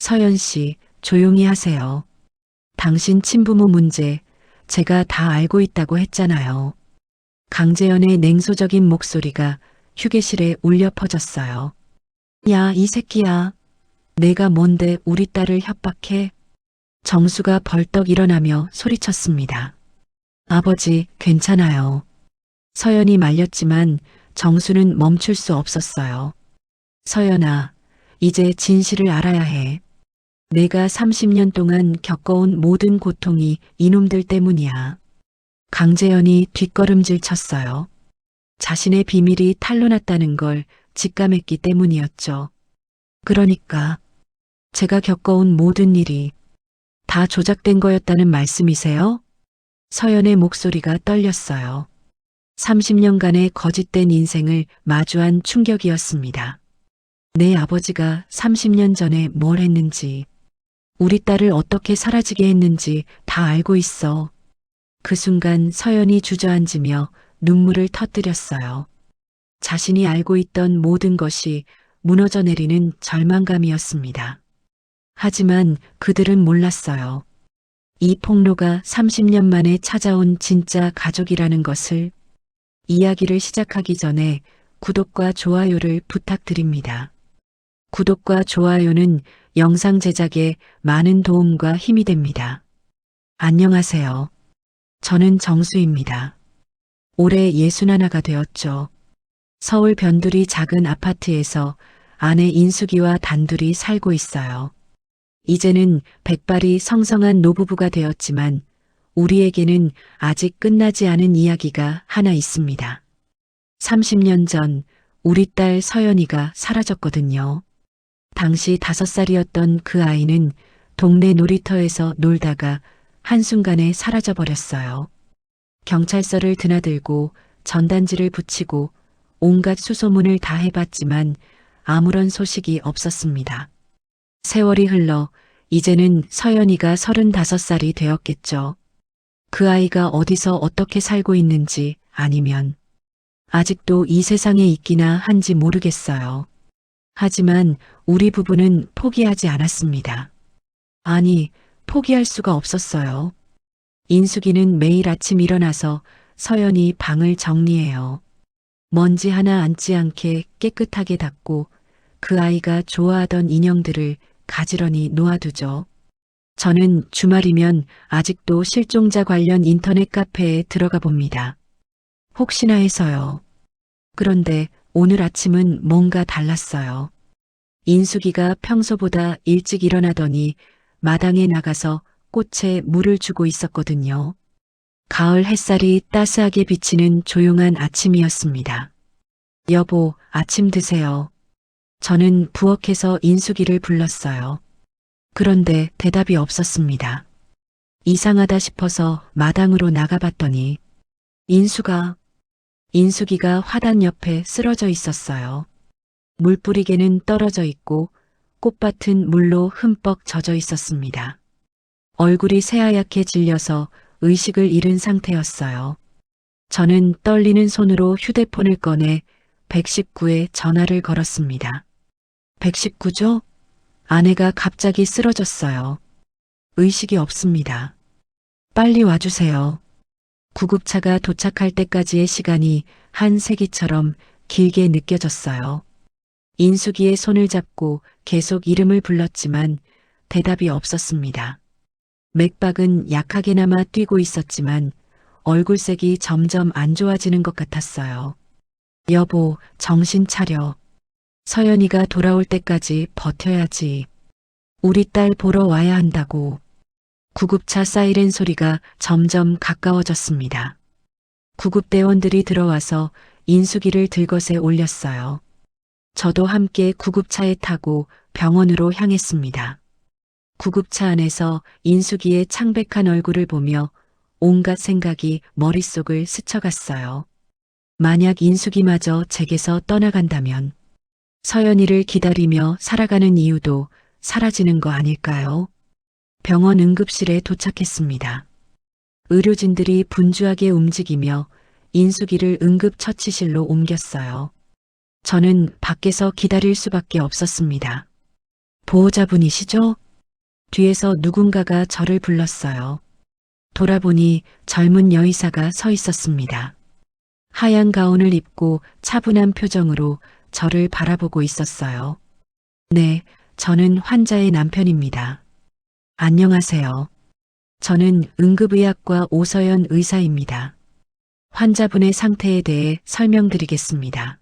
서연 씨, 조용히 하세요. 당신 친부모 문제 제가 다 알고 있다고 했잖아요. 강재현의 냉소적인 목소리가 휴게실에 울려 퍼졌어요. 야, 이 새끼야. 내가 뭔데 우리 딸을 협박해? 정수가 벌떡 일어나며 소리쳤습니다. 아버지, 괜찮아요. 서연이 말렸지만 정수는 멈출 수 없었어요. 서연아, 이제 진실을 알아야 해. 내가 30년 동안 겪어온 모든 고통이 이놈들 때문이야. 강재현이 뒷걸음질 쳤어요. 자신의 비밀이 탄로났다는 걸 직감했기 때문이었죠. 그러니까 제가 겪어온 모든 일이 다 조작된 거였다는 말씀이세요? 서연의 목소리가 떨렸어요. 30년간의 거짓된 인생을 마주한 충격이었습니다. 내 아버지가 30년 전에 뭘 했는지, 우리 딸을 어떻게 사라지게 했는지 다 알고 있어. 그 순간 서연이 주저앉으며 눈물을 터뜨렸어요. 자신이 알고 있던 모든 것이 무너져 내리는 절망감이었습니다. 하지만 그들은 몰랐어요. 이 폭로가 30년 만에 찾아온 진짜 가족이라는 것을. 이야기를 시작하기 전에 구독과 좋아요를 부탁드립니다. 구독과 좋아요는 영상 제작에 많은 도움과 힘이 됩니다. 안녕하세요. 저는 정수입니다. 올해 61가 되었죠. 서울 변두리 작은 아파트에서 아내 인숙이와 단둘이 살고 있어요. 이제는 백발이 성성한 노부부가 되었지만 우리에게는 아직 끝나지 않은 이야기가 하나 있습니다. 30년 전 우리 딸 서연이가 사라졌거든요. 당시 5살이었던 그 아이는 동네 놀이터에서 놀다가 한순간에 사라져버렸어요. 경찰서를 드나들고 전단지를 붙이고 온갖 수소문을 다 해봤지만 아무런 소식이 없었습니다. 세월이 흘러 이제는 서연이가 35살이 되었겠죠. 그 아이가 어디서 어떻게 살고 있는지 아니면 아직도 이 세상에 있기나 한지 모르겠어요. 하지만 우리 부부는 포기하지 않았습니다. 아니, 포기할 수가 없었어요. 인숙이는 매일 아침 일어나서 서연이 방을 정리해요. 먼지 하나 앉지 않게 깨끗하게 닦고 그 아이가 좋아하던 인형들을 가지런히 놓아두죠. 저는 주말이면 아직도 실종자 관련 인터넷 카페에 들어가 봅니다. 혹시나 해서요. 그런데 오늘 아침은 뭔가 달랐어요. 인숙이가 평소보다 일찍 일어나더니 마당에 나가서 꽃에 물을 주고 있었거든요. 가을 햇살이 따스하게 비치는 조용한 아침이었습니다. 여보, 아침 드세요. 저는 부엌에서 인숙이를 불렀어요. 그런데 대답이 없었습니다. 이상하다 싶어서 마당으로 나가봤더니 인숙이가 화단 옆에 쓰러져 있었어요. 물뿌리개는 떨어져 있고 꽃밭은 물로 흠뻑 젖어 있었습니다. 얼굴이 새하얗게 질려서 의식을 잃은 상태였어요. 저는 떨리는 손으로 휴대폰을 꺼내 119에 전화를 걸었습니다. 119죠? 아내가 갑자기 쓰러졌어요. 의식이 없습니다. 빨리 와주세요. 구급차가 도착할 때까지의 시간이 한 세기처럼 길게 느껴졌어요. 인숙이의 손을 잡고 계속 이름을 불렀지만 대답이 없었습니다. 맥박은 약하게나마 뛰고 있었지만 얼굴색이 점점 안 좋아지는 것 같았어요. 여보, 정신 차려. 서연이가 돌아올 때까지 버텨야지. 우리 딸 보러 와야 한다고. 구급차 사이렌 소리가 점점 가까워졌습니다. 구급대원들이 들어와서 인숙이를 들것에 올렸어요. 저도 함께 구급차에 타고 병원으로 향했습니다. 구급차 안에서 인숙이의 창백한 얼굴을 보며 온갖 생각이 머릿속을 스쳐갔어요. 만약 인숙이마저 제게서 떠나간다면 서연이를 기다리며 살아가는 이유도 사라지는 거 아닐까요? 병원 응급실에 도착했습니다. 의료진들이 분주하게 움직이며 인숙이를 응급처치실로 옮겼어요. 저는 밖에서 기다릴 수밖에 없었습니다. 보호자분이시죠? 뒤에서 누군가가 저를 불렀어요. 돌아보니 젊은 여의사가 서 있었습니다. 하얀 가운을 입고 차분한 표정으로 저를 바라보고 있었어요. 네, 저는 환자의 남편입니다. 안녕하세요. 저는 응급의학과 오서연 의사입니다. 환자분의 상태에 대해 설명드리겠습니다.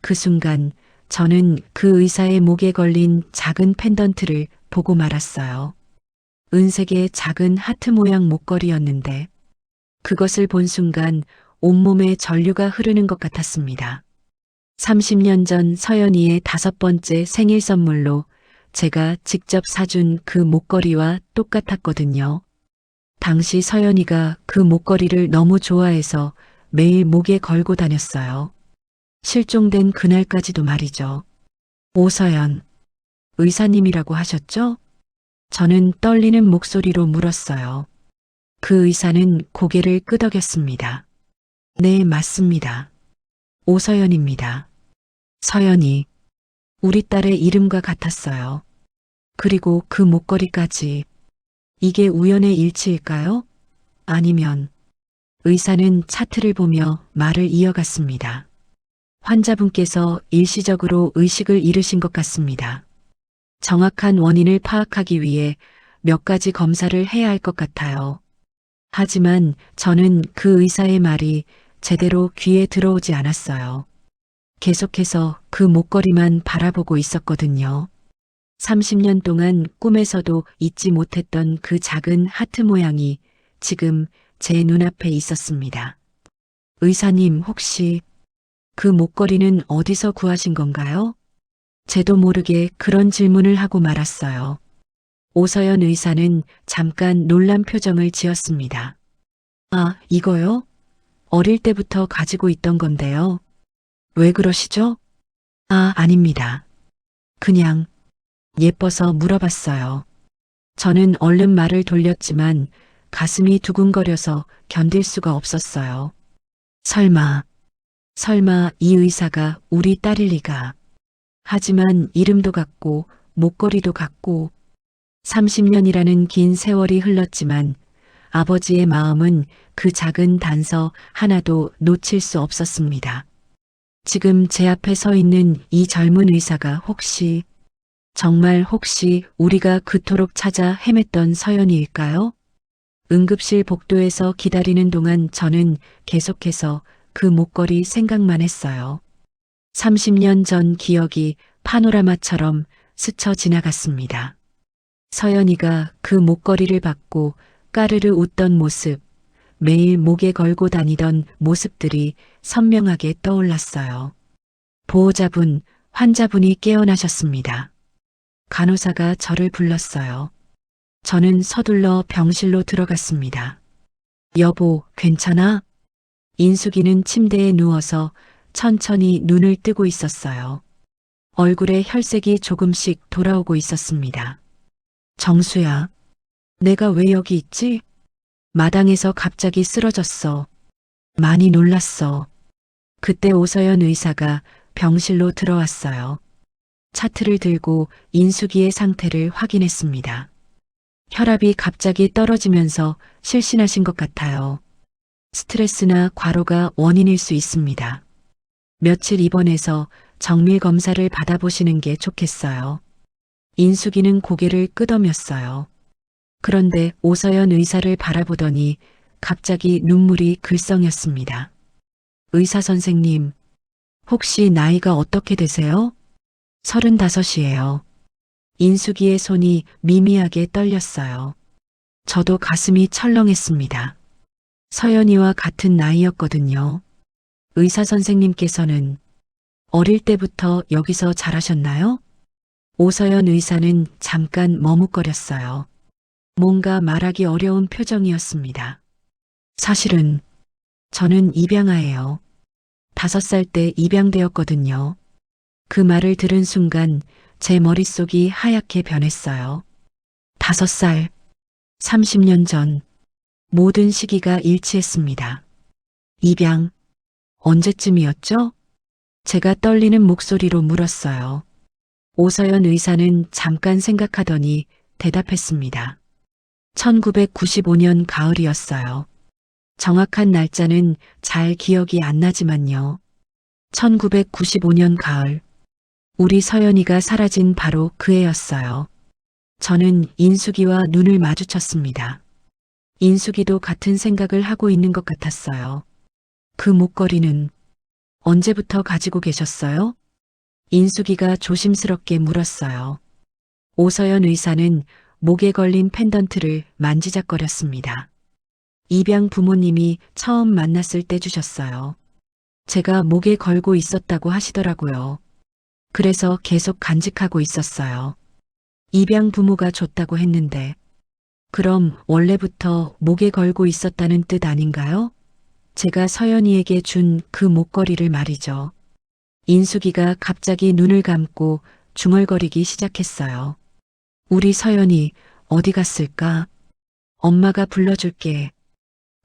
그 순간 저는 그 의사의 목에 걸린 작은 펜던트를 보고 말았어요. 은색의 작은 하트 모양 목걸이였는데 그것을 본 순간 온몸에 전류가 흐르는 것 같았습니다. 30년 전 서연이의 5번째 생일 선물로 제가 직접 사준 그 목걸이와 똑같았거든요. 당시 서연이가 그 목걸이를 너무 좋아해서 매일 목에 걸고 다녔어요. 실종된 그날까지도 말이죠. 오서연, 의사님이라고 하셨죠? 저는 떨리는 목소리로 물었어요. 그 의사는 고개를 끄덕였습니다. 네, 맞습니다. 오서연입니다. 서연이, 우리 딸의 이름과 같았어요. 그리고 그 목걸이까지. 이게 우연의 일치일까요? 아니면 의사는 차트를 보며 말을 이어갔습니다. 환자분께서 일시적으로 의식을 잃으신 것 같습니다. 정확한 원인을 파악하기 위해 몇 가지 검사를 해야 할 것 같아요. 하지만 저는 그 의사의 말이 제대로 귀에 들어오지 않았어요. 계속해서 그 목걸이만 바라보고 있었거든요. 30년 동안 꿈에서도 잊지 못했던 그 작은 하트 모양이 지금 제 눈앞에 있었습니다. 의사님, 혹시 그 목걸이는 어디서 구하신 건가요? 저도 모르게 그런 질문을 하고 말았어요. 오서연 의사는 잠깐 놀란 표정을 지었습니다. 아, 이거요? 어릴 때부터 가지고 있던 건데요. 왜 그러시죠? 아, 아닙니다. 그냥 예뻐서 물어봤어요. 저는 얼른 말을 돌렸지만 가슴이 두근거려서 견딜 수가 없었어요. 설마 이 의사가 우리 딸일 리가. 하지만 이름도 같고 목걸이도 같고 30년이라는 긴 세월이 흘렀지만 아버지의 마음은 그 작은 단서 하나도 놓칠 수 없었습니다. 지금 제 앞에 서 있는 이 젊은 의사가 혹시, 정말 혹시 우리가 그토록 찾아 헤맸던 서연이일까요? 응급실 복도에서 기다리는 동안 저는 계속해서 그 목걸이 생각만 했어요. 30년 전 기억이 파노라마처럼 스쳐 지나갔습니다. 서연이가 그 목걸이를 받고 까르르 웃던 모습, 매일 목에 걸고 다니던 모습들이 선명하게 떠올랐어요. 보호자분, 환자분이 깨어나셨습니다. 간호사가 저를 불렀어요. 저는 서둘러 병실로 들어갔습니다. 여보, 괜찮아? 인숙이는 침대에 누워서 천천히 눈을 뜨고 있었어요. 얼굴에 혈색이 조금씩 돌아오고 있었습니다. 정수야, 내가 왜 여기 있지? 마당에서 갑자기 쓰러졌어. 많이 놀랐어. 그때 오서연 의사가 병실로 들어왔어요. 차트를 들고 인숙이의 상태를 확인했습니다. 혈압이 갑자기 떨어지면서 실신하신 것 같아요. 스트레스나 과로가 원인일 수 있습니다. 며칠 입원해서 정밀 검사를 받아보시는 게 좋겠어요. 인숙이는 고개를 끄덕였어요. 그런데 오서연 의사를 바라보더니 갑자기 눈물이 글썽였습니다. 의사 선생님, 혹시 나이가 어떻게 되세요? 35이에요. 인숙이의 손이 미미하게 떨렸어요. 저도 가슴이 철렁했습니다. 서연이와 같은 나이였거든요. 의사 선생님께서는 어릴 때부터 여기서 자라셨나요? 오서연 의사는 잠깐 머뭇거렸어요. 뭔가 말하기 어려운 표정이었습니다. 사실은 저는 입양아예요. 5살 때 입양되었거든요. 그 말을 들은 순간 제 머릿속이 하얗게 변했어요. 5살, 30년 전, 모든 시기가 일치했습니다. 입양, 언제쯤이었죠? 제가 떨리는 목소리로 물었어요. 오서연 의사는 잠깐 생각하더니 대답했습니다. 1995년 가을이었어요. 정확한 날짜는 잘 기억이 안 나지만요. 1995년 가을, 우리 서연이가 사라진 바로 그 해였어요. 저는 인숙이와 눈을 마주쳤습니다. 인숙이도 같은 생각을 하고 있는 것 같았어요. 그 목걸이는 언제부터 가지고 계셨어요? 인숙이가 조심스럽게 물었어요. 오서연 의사는 목에 걸린 펜던트를 만지작거렸습니다. 입양 부모님이 처음 만났을 때 주셨어요. 제가 목에 걸고 있었다고 하시더라고요. 그래서 계속 간직하고 있었어요. 입양 부모가 줬다고 했는데, 그럼 원래부터 목에 걸고 있었다는 뜻 아닌가요? 제가 서연이에게 준 그 목걸이를 말이죠. 인숙이가 갑자기 눈을 감고 중얼거리기 시작했어요. 우리 서연이 어디 갔을까? 엄마가 불러줄게.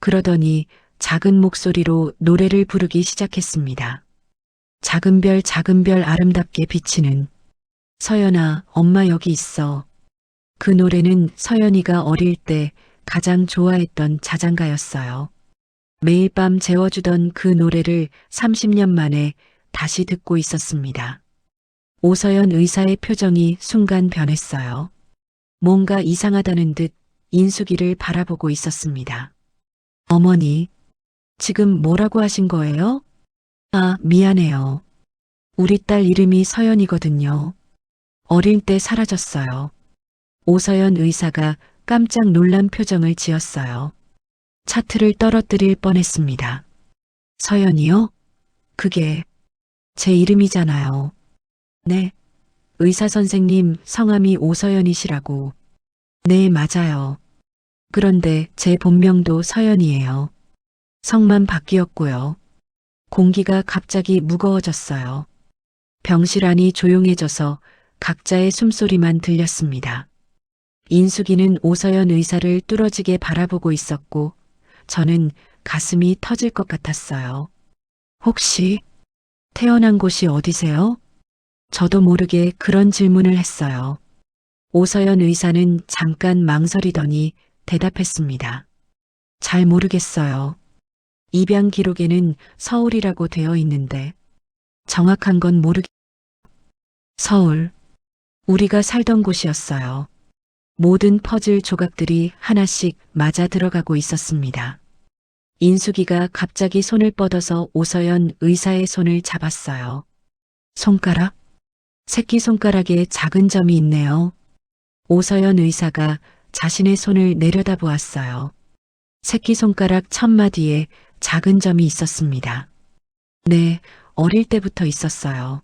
그러더니 작은 목소리로 노래를 부르기 시작했습니다. 작은 별 아름답게 비치는 서연아, 엄마 여기 있어. 그 노래는 서연이가 어릴 때 가장 좋아했던 자장가였어요. 매일 밤 재워주던 그 노래를 30년 만에 다시 듣고 있었습니다. 오서연 의사의 표정이 순간 변했어요. 뭔가 이상하다는 듯 인숙이를 바라보고 있었습니다. 어머니, 지금 뭐라고 하신 거예요? 아, 미안해요. 우리 딸 이름이 서연이거든요. 어릴 때 사라졌어요. 오서연 의사가 깜짝 놀란 표정을 지었어요. 차트를 떨어뜨릴 뻔했습니다. 서연이요? 그게 제 이름이잖아요. 네. 의사 선생님 성함이 오서연이시라고. 네, 맞아요. 그런데 제 본명도 서연이에요. 성만 바뀌었고요. 공기가 갑자기 무거워졌어요. 병실 안이 조용해져서 각자의 숨소리만 들렸습니다. 인숙이는 오서연 의사를 뚫어지게 바라보고 있었고, 저는 가슴이 터질 것 같았어요. 혹시 태어난 곳이 어디세요? 저도 모르게 그런 질문을 했어요. 오서연 의사는 잠깐 망설이더니 대답했습니다. 잘 모르겠어요. 입양 기록에는 서울이라고 되어 있는데 정확한 건 서울. 우리가 살던 곳이었어요. 모든 퍼즐 조각들이 하나씩 맞아 들어가고 있었습니다. 인숙이가 갑자기 손을 뻗어서 오서연 의사의 손을 잡았어요. 손가락? 새끼손가락에 작은 점이 있네요. 오서연 의사가 자신의 손을 내려다보았어요. 새끼손가락 첫마디에 작은 점이 있었습니다. 네, 어릴 때부터 있었어요.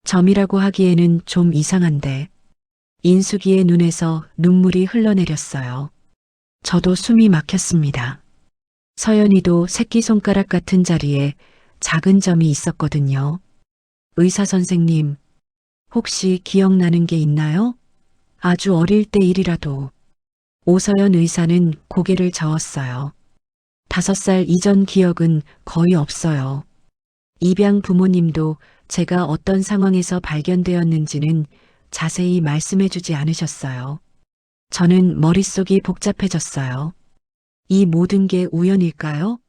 점이라고 하기에는 좀 이상한데. 인숙이의 눈에서 눈물이 흘러내렸어요. 저도 숨이 막혔습니다. 서연이도 새끼손가락 같은 자리에 작은 점이 있었거든요. 의사 선생님, 혹시 기억나는 게 있나요? 아주 어릴 때 일이라도. 오서연 의사는 고개를 저었어요. 5살 이전 기억은 거의 없어요. 입양 부모님도 제가 어떤 상황에서 발견되었는지는 자세히 말씀해 주지 않으셨어요. 저는 머릿속이 복잡해졌어요. 이 모든 게 우연일까요?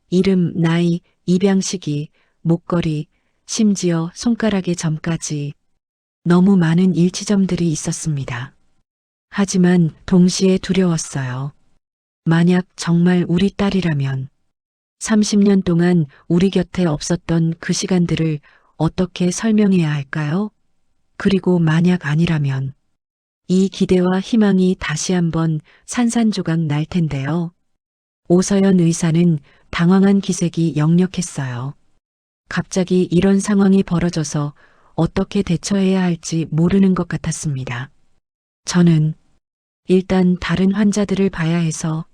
이름, 나이, 입양 시기, 목걸이, 심지어 손가락의 점까지 너무 많은 일치점들이 있었습니다. 하지만 동시에 두려웠어요. 만약 정말 우리 딸이라면 30년 동안 우리 곁에 없었던 그 시간들을 어떻게 설명해야 할까요? 그리고 만약 아니라면 이 기대와 희망이 다시 한번 산산조각 날 텐데요. 오서연 의사는 당황한 기색이 역력했어요. 갑자기 이런 상황이 벌어져서 어떻게 대처해야 할지 모르는 것 같았습니다. 저는 일단 다른 환자들을 봐야 해서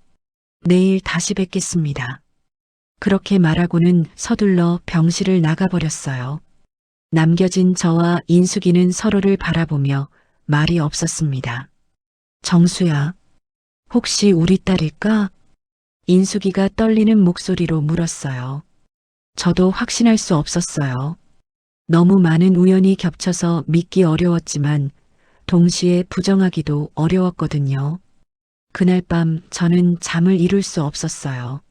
내일 다시 뵙겠습니다. 그렇게 말하고는 서둘러 병실을 나가버렸어요. 남겨진 저와 인숙이는 서로를 바라보며 말이 없었습니다. 정수야, 혹시 우리 딸일까? 인숙이가 떨리는 목소리로 물었어요. 저도 확신할 수 없었어요. 너무 많은 우연이 겹쳐서 믿기 어려웠지만 동시에 부정하기도 어려웠거든요. 그날 밤 저는 잠을 이룰 수 없었어요.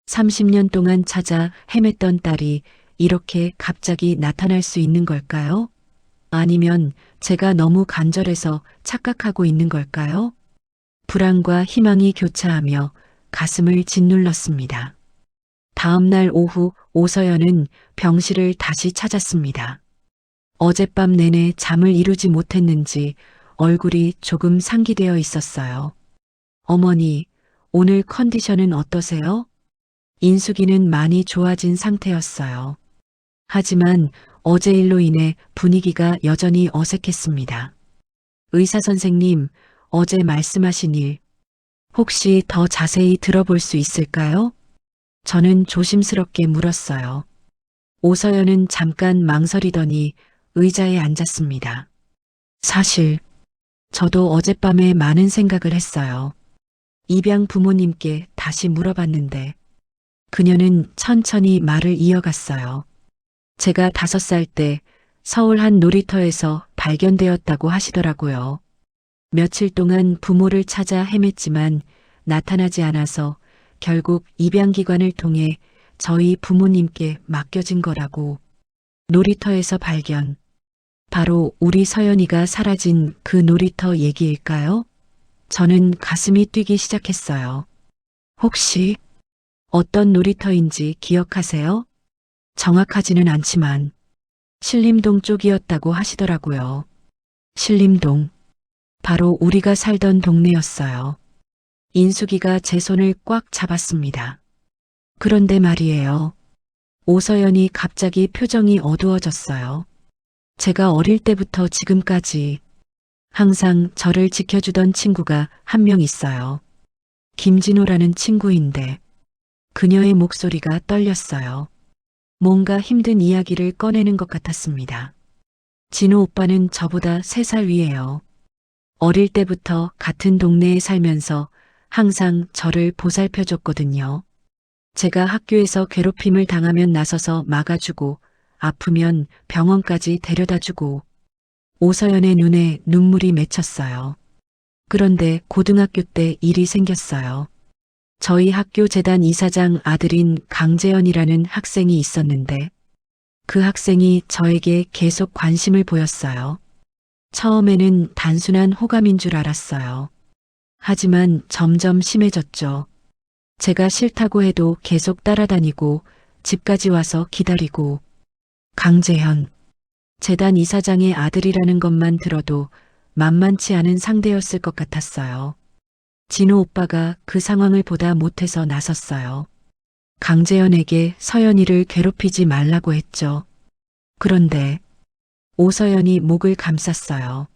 30년 동안 찾아 헤맸던 딸이 이렇게 갑자기 나타날 수 있는 걸까요? 아니면 제가 너무 간절해서 착각하고 있는 걸까요? 불안과 희망이 교차하며 가슴을 짓눌렀습니다. 다음 날 오후 오서연은 병실을 다시 찾았습니다. 어젯밤 내내 잠을 이루지 못했는지 얼굴이 조금 상기되어 있었어요. 어머니, 오늘 컨디션은 어떠세요? 인숙이는 많이 좋아진 상태였어요. 하지만 어제 일로 인해 분위기가 여전히 어색했습니다. 의사 선생님, 어제 말씀하신 일, 혹시 더 자세히 들어볼 수 있을까요? 저는 조심스럽게 물었어요. 오서연은 잠깐 망설이더니 의자에 앉았습니다. 사실, 저도 어젯밤에 많은 생각을 했어요. 입양 부모님께 다시 물어봤는데, 그녀는 천천히 말을 이어갔어요. 제가 5살 때 서울 한 놀이터에서 발견되었다고 하시더라고요. 며칠 동안 부모를 찾아 헤맸지만 나타나지 않아서 결국 입양기관을 통해 저희 부모님께 맡겨진 거라고. 놀이터에서 발견. 바로 우리 서연이가 사라진 그 놀이터 얘기일까요? 저는 가슴이 뛰기 시작했어요. 혹시 어떤 놀이터인지 기억하세요? 정확하지는 않지만 신림동 쪽이었다고 하시더라고요. 신림동. 바로 우리가 살던 동네였어요. 인숙이가 제 손을 꽉 잡았습니다. 그런데 말이에요. 오서연이 갑자기 표정이 어두워졌어요. 제가 어릴 때부터 지금까지 항상 저를 지켜주던 친구가 한 명 있어요. 김진호라는 친구인데 그녀의 목소리가 떨렸어요. 뭔가 힘든 이야기를 꺼내는 것 같았습니다. 진호 오빠는 저보다 3살 위에요. 어릴 때부터 같은 동네에 살면서 항상 저를 보살펴줬거든요. 제가 학교에서 괴롭힘을 당하면 나서서 막아주고 아프면 병원까지 데려다주고 오서연의 눈에 눈물이 맺혔어요. 그런데 고등학교 때 일이 생겼어요. 저희 학교 재단 이사장 아들인 강재현이라는 학생이 있었는데 그 학생이 저에게 계속 관심을 보였어요. 처음에는 단순한 호감인 줄 알았어요. 하지만 점점 심해졌죠. 제가 싫다고 해도 계속 따라다니고 집까지 와서 기다리고. 강재현, 재단 이사장의 아들이라는 것만 들어도 만만치 않은 상대였을 것 같았어요. 진호 오빠가 그 상황을 보다 못해서 나섰어요. 강재현에게 서연이를 괴롭히지 말라고 했죠. 그런데 오서연이 목을 감쌌어요.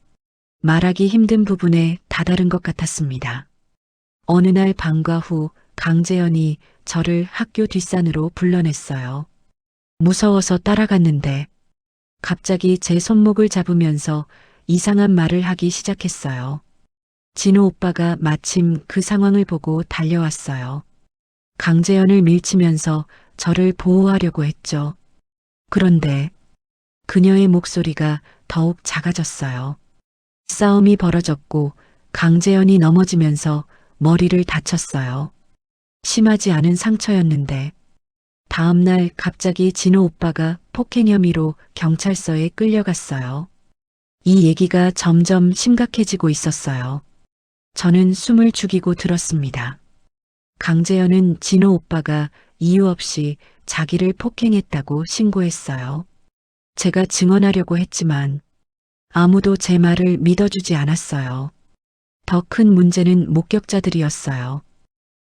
말하기 힘든 부분에 다다른 것 같았습니다. 어느 날 방과 후 강재현이 저를 학교 뒷산으로 불러냈어요. 무서워서 따라갔는데 갑자기 제 손목을 잡으면서 이상한 말을 하기 시작했어요. 진호 오빠가 마침 그 상황을 보고 달려왔어요. 강재현을 밀치면서 저를 보호하려고 했죠. 그런데 그녀의 목소리가 더욱 작아졌어요. 싸움이 벌어졌고 강재현이 넘어지면서 머리를 다쳤어요. 심하지 않은 상처였는데 다음 날 갑자기 진호 오빠가 폭행 혐의로 경찰서에 끌려갔어요. 이 얘기가 점점 심각해지고 있었어요. 저는 숨을 죽이고 들었습니다. 강재현은 진호 오빠가 이유 없이 자기를 폭행했다고 신고했어요. 제가 증언하려고 했지만 아무도 제 말을 믿어주지 않았어요. 더 큰 문제는 목격자들이었어요.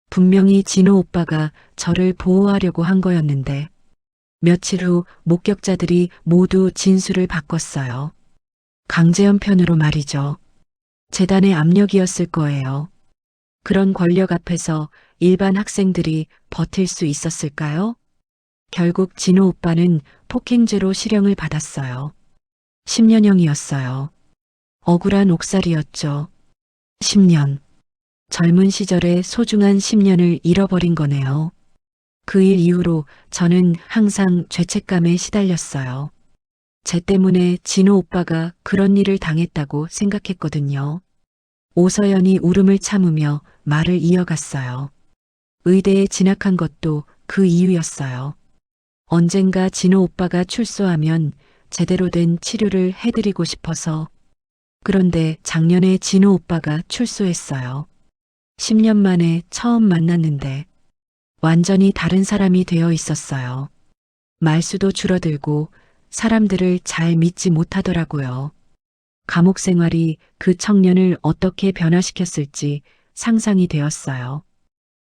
분명히 진호 오빠가 저를 보호하려고 한 거였는데 며칠 후 목격자들이 모두 진술을 바꿨어요. 강재현 편으로 말이죠. 재단의 압력이었을 거예요. 그런 권력 앞에서 일반 학생들이 버틸 수 있었을까요? 결국 진호 오빠는 폭행죄로 실형을 받았어요. 10년형이었어요. 억울한 옥살이였죠. 10년. 젊은 시절의 소중한 10년을 잃어버린 거네요. 그 일 이후로 저는 항상 죄책감에 시달렸어요. 제 때문에 진호 오빠가 그런 일을 당했다고 생각했거든요. 오서연이 울음을 참으며 말을 이어갔어요. 의대에 진학한 것도 그 이유였어요. 언젠가 진호 오빠가 출소하면 제대로 된 치료를 해드리고 싶어서. 그런데 작년에 진호 오빠가 출소했어요. 10년 만에 처음 만났는데 완전히 다른 사람이 되어 있었어요. 말수도 줄어들고 사람들을 잘 믿지 못하더라고요. 감옥 생활이 그 청년을 어떻게 변화시켰을지 상상이 되었어요.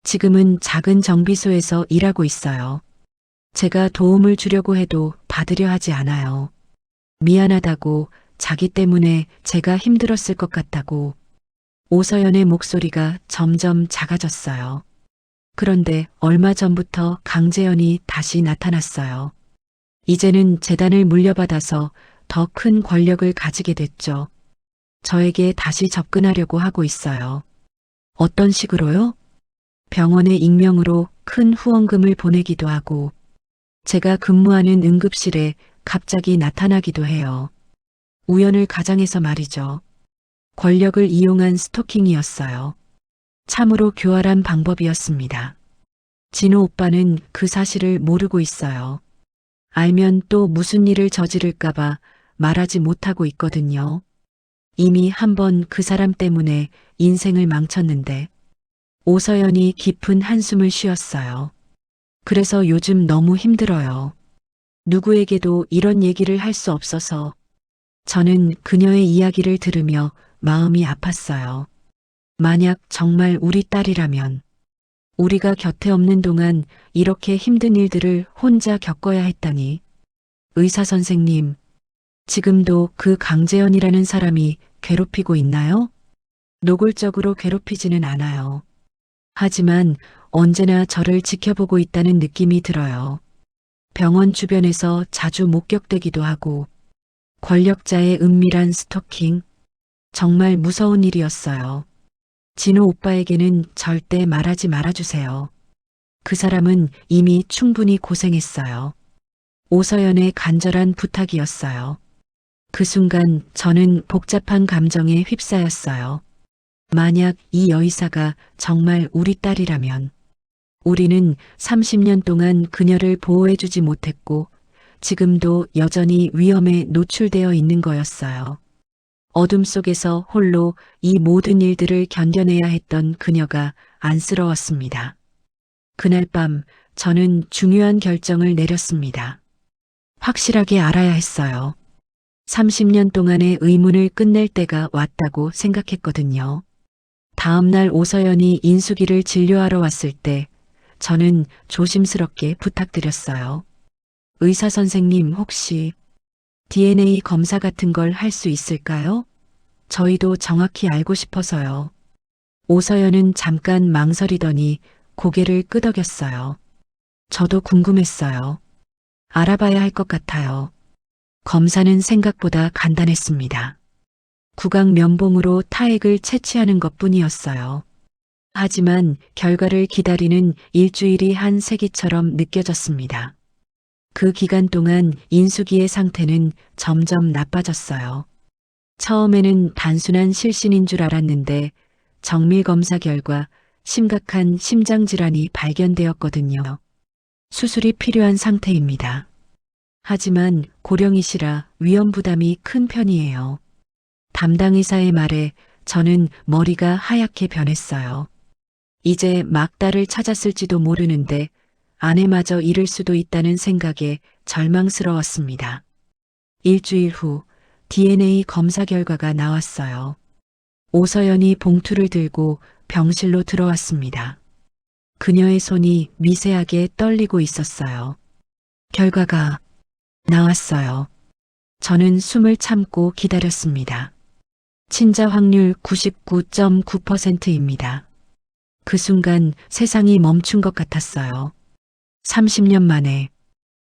지금은 작은 정비소에서 일하고 있어요. 제가 도움을 주려고 해도 받으려 하지 않아요. 미안하다고, 자기 때문에 제가 힘들었을 것 같다고. 오서연의 목소리가 점점 작아졌어요. 그런데 얼마 전부터 강재현이 다시 나타났어요. 이제는 재단을 물려받아서 더 큰 권력을 가지게 됐죠. 저에게 다시 접근하려고 하고 있어요. 어떤 식으로요? 병원의 익명으로 큰 후원금을 보내기도 하고, 제가 근무하는 응급실에 갑자기 나타나기도 해요. 우연을 가장해서 말이죠. 권력을 이용한 스토킹이었어요. 참으로 교활한 방법이었습니다. 진호 오빠는 그 사실을 모르고 있어요. 알면 또 무슨 일을 저지를까봐 말하지 못하고 있거든요. 이미 한 번 그 사람 때문에 인생을 망쳤는데. 오서연이 깊은 한숨을 쉬었어요. 그래서 요즘 너무 힘들어요. 누구에게도 이런 얘기를 할 수 없어서. 저는 그녀의 이야기를 들으며 마음이 아팠어요. 만약 정말 우리 딸이라면 우리가 곁에 없는 동안 이렇게 힘든 일들을 혼자 겪어야 했다니. 의사 선생님, 지금도 그 강재현이라는 사람이 괴롭히고 있나요? 노골적으로 괴롭히지는 않아요. 하지만 언제나 저를 지켜보고 있다는 느낌이 들어요. 병원 주변에서 자주 목격되기도 하고, 권력자의 은밀한 스토킹, 정말 무서운 일이었어요. 진호 오빠에게는 절대 말하지 말아주세요. 그 사람은 이미 충분히 고생했어요. 오서연의 간절한 부탁이었어요. 그 순간 저는 복잡한 감정에 휩싸였어요. 만약 이 여의사가 정말 우리 딸이라면 우리는 30년 동안 그녀를 보호해주지 못했고 지금도 여전히 위험에 노출되어 있는 거였어요. 어둠 속에서 홀로 이 모든 일들을 견뎌내야 했던 그녀가 안쓰러웠습니다. 그날 밤 저는 중요한 결정을 내렸습니다. 확실하게 알아야 했어요. 30년 동안의 의문을 끝낼 때가 왔다고 생각했거든요. 다음 날 오서연이 인숙이를 진료하러 왔을 때 저는 조심스럽게 부탁드렸어요. 의사 선생님 혹시 DNA 검사 같은 걸 할 수 있을까요? 저희도 정확히 알고 싶어서요. 오서연은 잠깐 망설이더니 고개를 끄덕였어요. 저도 궁금했어요. 알아봐야 할 것 같아요. 검사는 생각보다 간단했습니다. 구강 면봉으로 타액을 채취하는 것뿐이었어요. 하지만 결과를 기다리는 일주일이 한 세기처럼 느껴졌습니다. 그 기간 동안 인숙이의 상태는 점점 나빠졌어요. 처음에는 단순한 실신인 줄 알았는데 정밀 검사 결과 심각한 심장질환이 발견되었거든요. 수술이 필요한 상태입니다. 하지만 고령이시라 위험 부담이 큰 편이에요. 담당 의사의 말에 저는 머리가 하얗게 변했어요. 이제 막 딸을 찾았을지도 모르는데 아내마저 잃을 수도 있다는 생각에 절망스러웠습니다. 일주일 후 DNA 검사 결과가 나왔어요. 오서연이 봉투를 들고 병실로 들어왔습니다. 그녀의 손이 미세하게 떨리고 있었어요. 결과가 나왔어요. 저는 숨을 참고 기다렸습니다. 친자 확률 99.9%입니다. 그 순간 세상이 멈춘 것 같았어요. 30년 만에,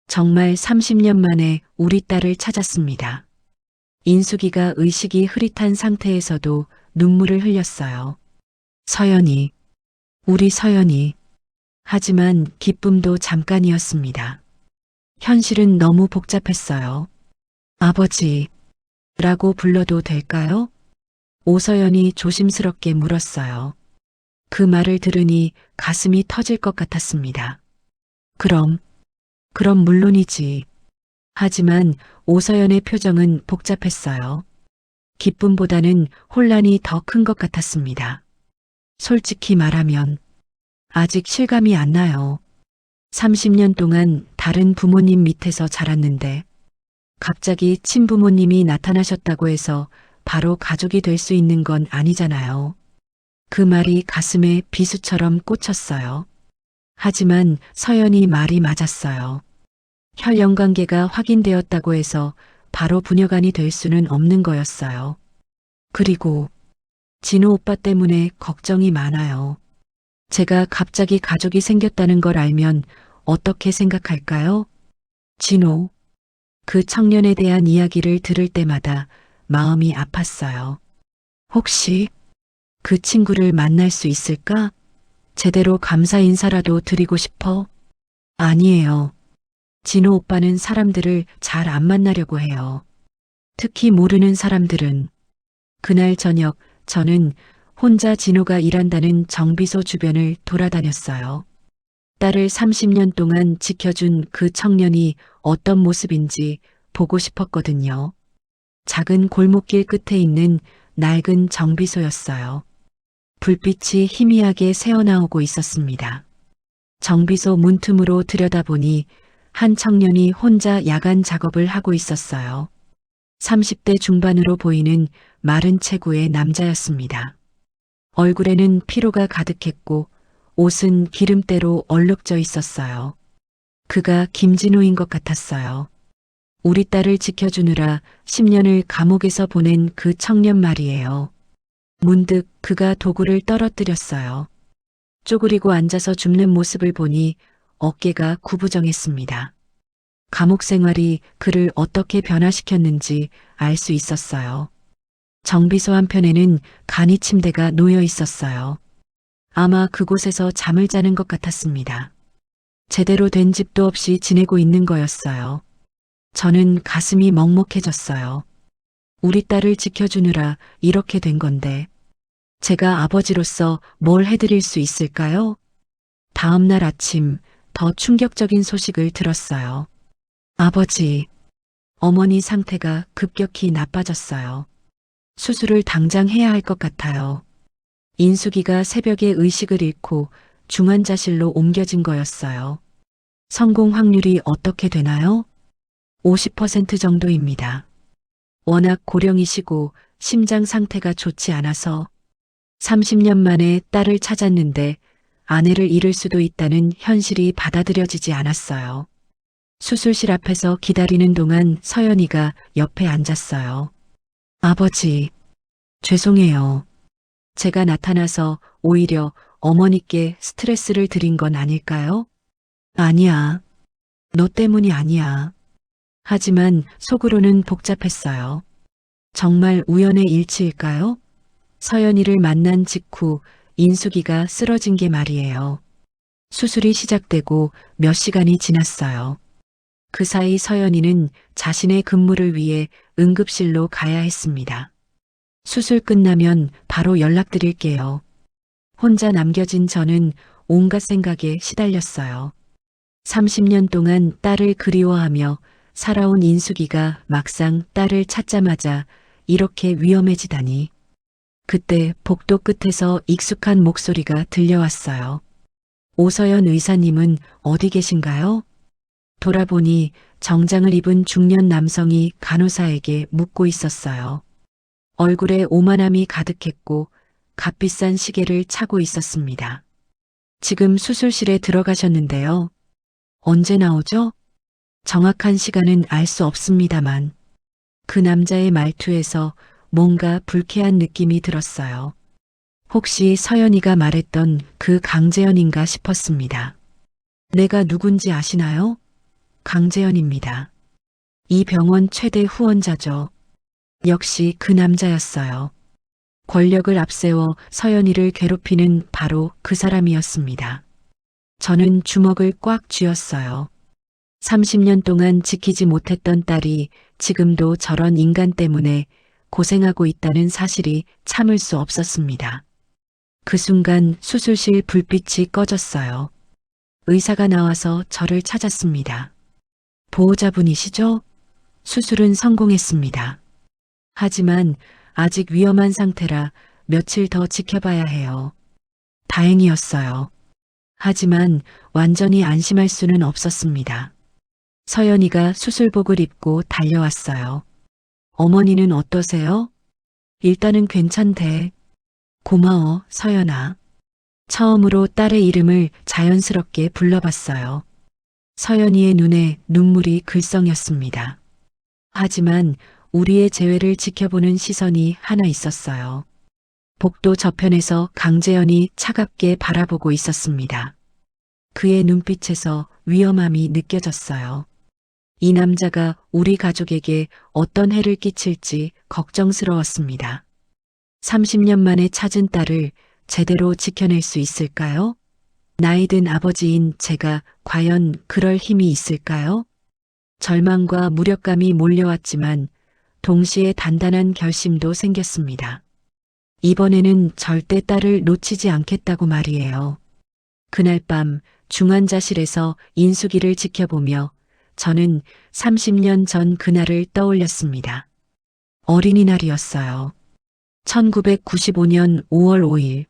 정말 30년 만에 우리 딸을 찾았습니다. 인숙이가 의식이 흐릿한 상태에서도 눈물을 흘렸어요. 서연이, 우리 서연이. 하지만 기쁨도 잠깐이었습니다. 현실은 너무 복잡했어요. 아버지, 라고 불러도 될까요? 오서연이 조심스럽게 물었어요. 그 말을 들으니 가슴이 터질 것 같았습니다. 그럼 물론이지. 하지만 오서연의 표정은 복잡했어요. 기쁨보다는 혼란이 더 큰 것 같았습니다. 솔직히 말하면 아직 실감이 안 나요. 30년 동안 다른 부모님 밑에서 자랐는데 갑자기 친부모님이 나타나셨다고 해서 바로 가족이 될 수 있는 건 아니잖아요. 그 말이 가슴에 비수처럼 꽂혔어요. 하지만 서연이 말이 맞았어요. 혈연 관계가 확인되었다고 해서 바로 부녀간이 될 수는 없는 거였어요. 그리고 진호 오빠 때문에 걱정이 많아요. 제가 갑자기 가족이 생겼다는 걸 알면 어떻게 생각할까요? 진호, 그 청년에 대한 이야기를 들을 때마다 마음이 아팠어요. 혹시 그 친구를 만날 수 있을까? 제대로 감사 인사라도 드리고 싶어? 아니에요. 진호 오빠는 사람들을 잘 안 만나려고 해요. 특히 모르는 사람들은. 그날 저녁 저는 혼자 진호가 일한다는 정비소 주변을 돌아다녔어요. 딸을 30년 동안 지켜준 그 청년이 어떤 모습인지 보고 싶었거든요. 작은 골목길 끝에 있는 낡은 정비소였어요. 불빛이 희미하게 새어나오고 있었습니다. 정비소 문틈으로 들여다보니 한 청년이 혼자 야간 작업을 하고 있었어요. 30대 중반으로 보이는 마른 체구의 남자였습니다. 얼굴에는 피로가 가득했고 옷은 기름때로 얼룩져 있었어요. 그가 김진호인 것 같았어요. 우리 딸을 지켜주느라 10년을 감옥에서 보낸 그 청년 말이에요. 문득 그가 도구를 떨어뜨렸어요. 쪼그리고 앉아서 줍는 모습을 보니 어깨가 구부정했습니다. 감옥 생활이 그를 어떻게 변화시켰는지 알 수 있었어요. 정비소 한편에는 간이 침대가 놓여 있었어요. 아마 그곳에서 잠을 자는 것 같았습니다. 제대로 된 집도 없이 지내고 있는 거였어요. 저는 가슴이 먹먹해졌어요. 우리 딸을 지켜주느라 이렇게 된 건데 제가 아버지로서 뭘 해드릴 수 있을까요? 다음 날 아침 더 충격적인 소식을 들었어요. 아버지, 어머니 상태가 급격히 나빠졌어요. 수술을 당장 해야 할 것 같아요. 인숙이가 새벽에 의식을 잃고 중환자실로 옮겨진 거였어요. 성공 확률이 어떻게 되나요? 50% 정도입니다. 워낙 고령이시고 심장 상태가 좋지 않아서 30년 만에 딸을 찾았는데 아내를 잃을 수도 있다는 현실이 받아들여지지 않았어요. 수술실 앞에서 기다리는 동안 서연이가 옆에 앉았어요. 아버지, 죄송해요. 제가 나타나서 오히려 어머니께 스트레스를 드린 건 아닐까요? 아니야. 너 때문이 아니야. 하지만 속으로는 복잡했어요. 정말 우연의 일치일까요? 서연이를 만난 직후 인숙이가 쓰러진 게 말이에요. 수술이 시작되고 몇 시간이 지났어요. 그 사이 서연이는 자신의 근무를 위해 응급실로 가야 했습니다. 수술 끝나면 바로 연락드릴게요. 혼자 남겨진 저는 온갖 생각에 시달렸어요. 30년 동안 딸을 그리워하며 살아온 인숙이가 막상 딸을 찾자마자 이렇게 위험해지다니. 그때 복도 끝에서 익숙한 목소리가 들려왔어요. 오서연 의사님은 어디 계신가요? 돌아보니 정장을 입은 중년 남성이 간호사에게 묻고 있었어요. 얼굴에 오만함이 가득했고 값비싼 시계를 차고 있었습니다. 지금 수술실에 들어가셨는데요. 언제 나오죠? 정확한 시간은 알 수 없습니다만 그 남자의 말투에서 뭔가 불쾌한 느낌이 들었어요. 혹시 서연이가 말했던 그 강재현인가 싶었습니다. 내가 누군지 아시나요? 강재현입니다. 이 병원 최대 후원자죠. 역시 그 남자였어요. 권력을 앞세워 서연이를 괴롭히는 바로 그 사람이었습니다. 저는 주먹을 꽉 쥐었어요. 30년 동안 지키지 못했던 딸이 지금도 저런 인간 때문에 고생하고 있다는 사실이 참을 수 없었습니다. 그 순간 수술실 불빛이 꺼졌어요. 의사가 나와서 저를 찾았습니다. 보호자분이시죠? 수술은 성공했습니다. 하지만 아직 위험한 상태라 며칠 더 지켜봐야 해요. 다행이었어요. 하지만 완전히 안심할 수는 없었습니다. 서연이가 수술복을 입고 달려왔어요. 어머니는 어떠세요? 일단은 괜찮대. 고마워, 서연아. 처음으로 딸의 이름을 자연스럽게 불러봤어요. 서연이의 눈에 눈물이 글썽였습니다. 하지만 우리의 재회를 지켜보는 시선이 하나 있었어요. 복도 저편에서 강재현이 차갑게 바라보고 있었습니다. 그의 눈빛에서 위험함이 느껴졌어요. 이 남자가 우리 가족에게 어떤 해를 끼칠지 걱정스러웠습니다. 30년 만에 찾은 딸을 제대로 지켜낼 수 있을까요? 나이든 아버지인 제가 과연 그럴 힘이 있을까요? 절망과 무력감이 몰려왔지만 동시에 단단한 결심도 생겼습니다. 이번에는 절대 딸을 놓치지 않겠다고 말이에요. 그날 밤 중환자실에서 인숙이를 지켜보며 저는 30년 전 그날을 떠올렸습니다. 어린이날이었어요. 1995년 5월 5일.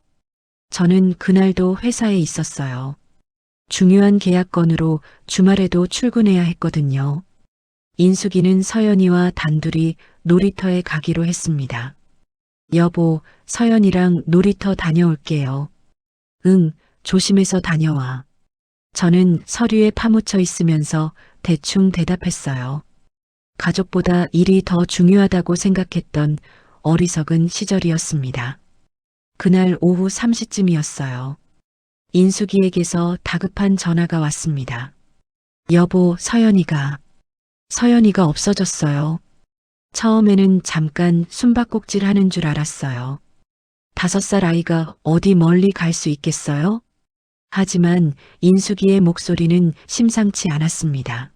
저는 그날도 회사에 있었어요. 중요한 계약 건으로 주말에도 출근해야 했거든요. 인숙이는 서연이와 단둘이 놀이터에 가기로 했습니다. 여보, 서연이랑 놀이터 다녀올게요. 응, 조심해서 다녀와. 저는 서류에 파묻혀 있으면서 대충 대답했어요. 가족보다 일이 더 중요하다고 생각했던 어리석은 시절이었습니다. 그날 오후 3시쯤이었어요. 인숙이에게서 다급한 전화가 왔습니다. 여보, 서연이가 없어졌어요. 처음에는 잠깐 숨바꼭질 하는 줄 알았어요. 5살 아이가 어디 멀리 갈 수 있겠어요? 하지만 인숙이의 목소리는 심상치 않았습니다.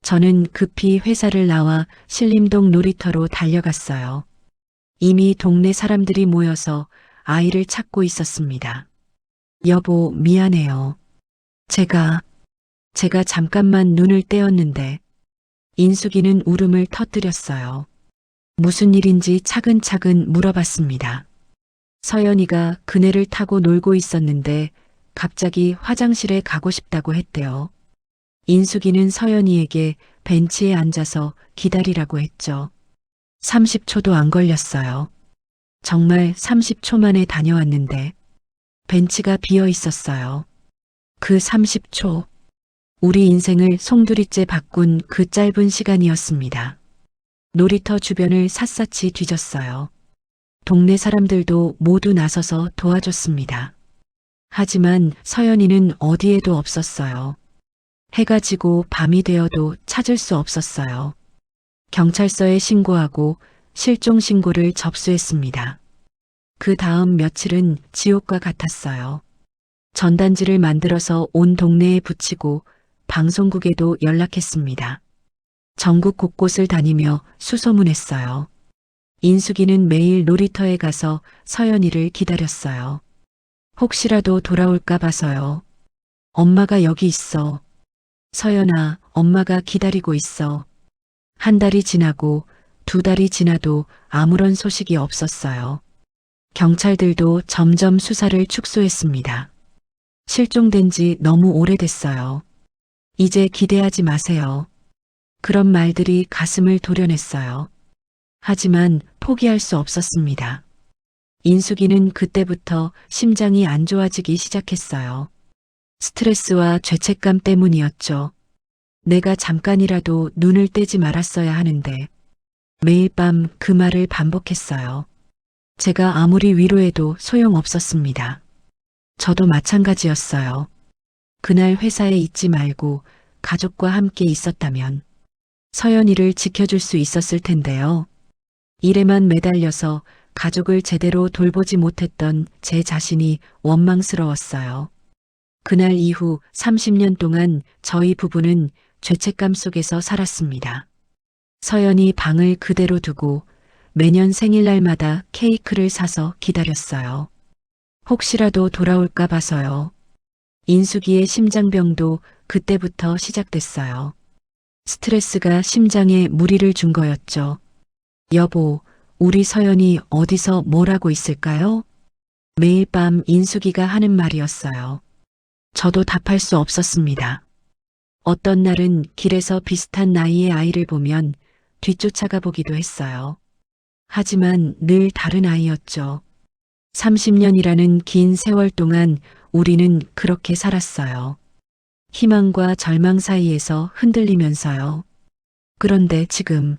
저는 급히 회사를 나와 신림동 놀이터로 달려갔어요. 이미 동네 사람들이 모여서 아이를 찾고 있었습니다. 여보, 미안해요. 제가 잠깐만 눈을 떼었는데 인숙이는 울음을 터뜨렸어요. 무슨 일인지 차근차근 물어봤습니다. 서연이가 그네를 타고 놀고 있었는데 갑자기 화장실에 가고 싶다고 했대요. 인숙이는 서연이에게 벤치에 앉아서 기다리라고 했죠. 30초도 안 걸렸어요. 정말 30초 만에 다녀왔는데 벤치가 비어 있었어요. 그 30초, 우리 인생을 송두리째 바꾼 그 짧은 시간이었습니다. 놀이터 주변을 샅샅이 뒤졌어요. 동네 사람들도 모두 나서서 도와줬습니다. 하지만 서연이는 어디에도 없었어요. 해가 지고 밤이 되어도 찾을 수 없었어요. 경찰서에 신고하고 실종 신고를 접수했습니다. 그 다음 며칠은 지옥과 같았어요. 전단지를 만들어서 온 동네에 붙이고 방송국에도 연락했습니다. 전국 곳곳을 다니며 수소문했어요. 인숙이는 매일 놀이터에 가서 서연이를 기다렸어요. 혹시라도 돌아올까 봐서요. 엄마가 여기 있어. 서연아, 엄마가 기다리고 있어. 한 달이 지나고 2달이 지나도 아무런 소식이 없었어요. 경찰들도 점점 수사를 축소했습니다. 실종된 지 너무 오래됐어요. 이제 기대하지 마세요. 그런 말들이 가슴을 도려냈어요. 하지만 포기할 수 없었습니다. 인숙이는 그때부터 심장이 안 좋아지기 시작했어요. 스트레스와 죄책감 때문이었죠. 내가 잠깐이라도 눈을 떼지 말았어야 하는데 매일 밤 그 말을 반복했어요. 제가 아무리 위로해도 소용없었습니다. 저도 마찬가지였어요. 그날 회사에 있지 말고 가족과 함께 있었다면 서연이를 지켜줄 수 있었을 텐데요. 일에만 매달려서 가족을 제대로 돌보지 못했던 제 자신이 원망스러웠어요. 그날 이후 30년 동안 저희 부부는 죄책감 속에서 살았습니다. 서연이 방을 그대로 두고 매년 생일날마다 케이크를 사서 기다렸어요. 혹시라도 돌아올까 봐서요. 인숙이의 심장병도 그때부터 시작됐어요. 스트레스가 심장에 무리를 준 거였죠. 여보, 우리 서연이 어디서 뭘 하고 있을까요? 매일 밤 인숙이가 하는 말이었어요. 저도 답할 수 없었습니다. 어떤 날은 길에서 비슷한 나이의 아이를 보면 뒤쫓아가 보기도 했어요. 하지만 늘 다른 아이였죠. 30년이라는 긴 세월 동안 우리는 그렇게 살았어요. 희망과 절망 사이에서 흔들리면서요. 그런데 지금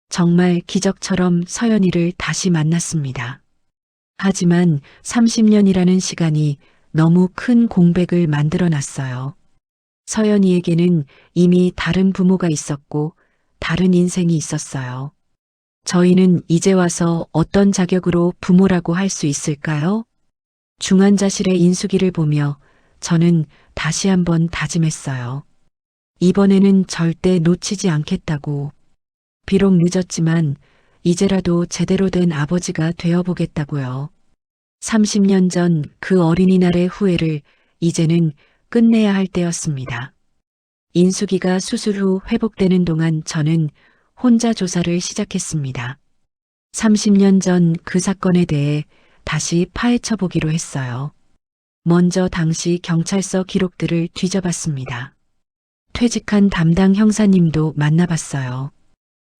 정말 기적처럼 서연이를 다시 만났습니다. 하지만 30년이라는 시간이 너무 큰 공백을 만들어 놨어요. 서연이에게는 이미 다른 부모가 있었고 다른 인생이 있었어요. 저희는 이제 와서 어떤 자격으로 부모라고 할 수 있을까요? 중환자실의 인숙이를 보며 저는 다시 한번 다짐했어요. 이번에는 절대 놓치지 않겠다고. 비록 늦었지만 이제라도 제대로 된 아버지가 되어보겠다고요. 30년 전 그 어린이날의 후회를 이제는 끝내야 할 때였습니다. 인숙이가 수술 후 회복되는 동안 저는 혼자 조사를 시작했습니다. 30년 전 그 사건에 대해 다시 파헤쳐 보기로 했어요. 먼저 당시 경찰서 기록들을 뒤져봤습니다. 퇴직한 담당 형사님도 만나봤어요.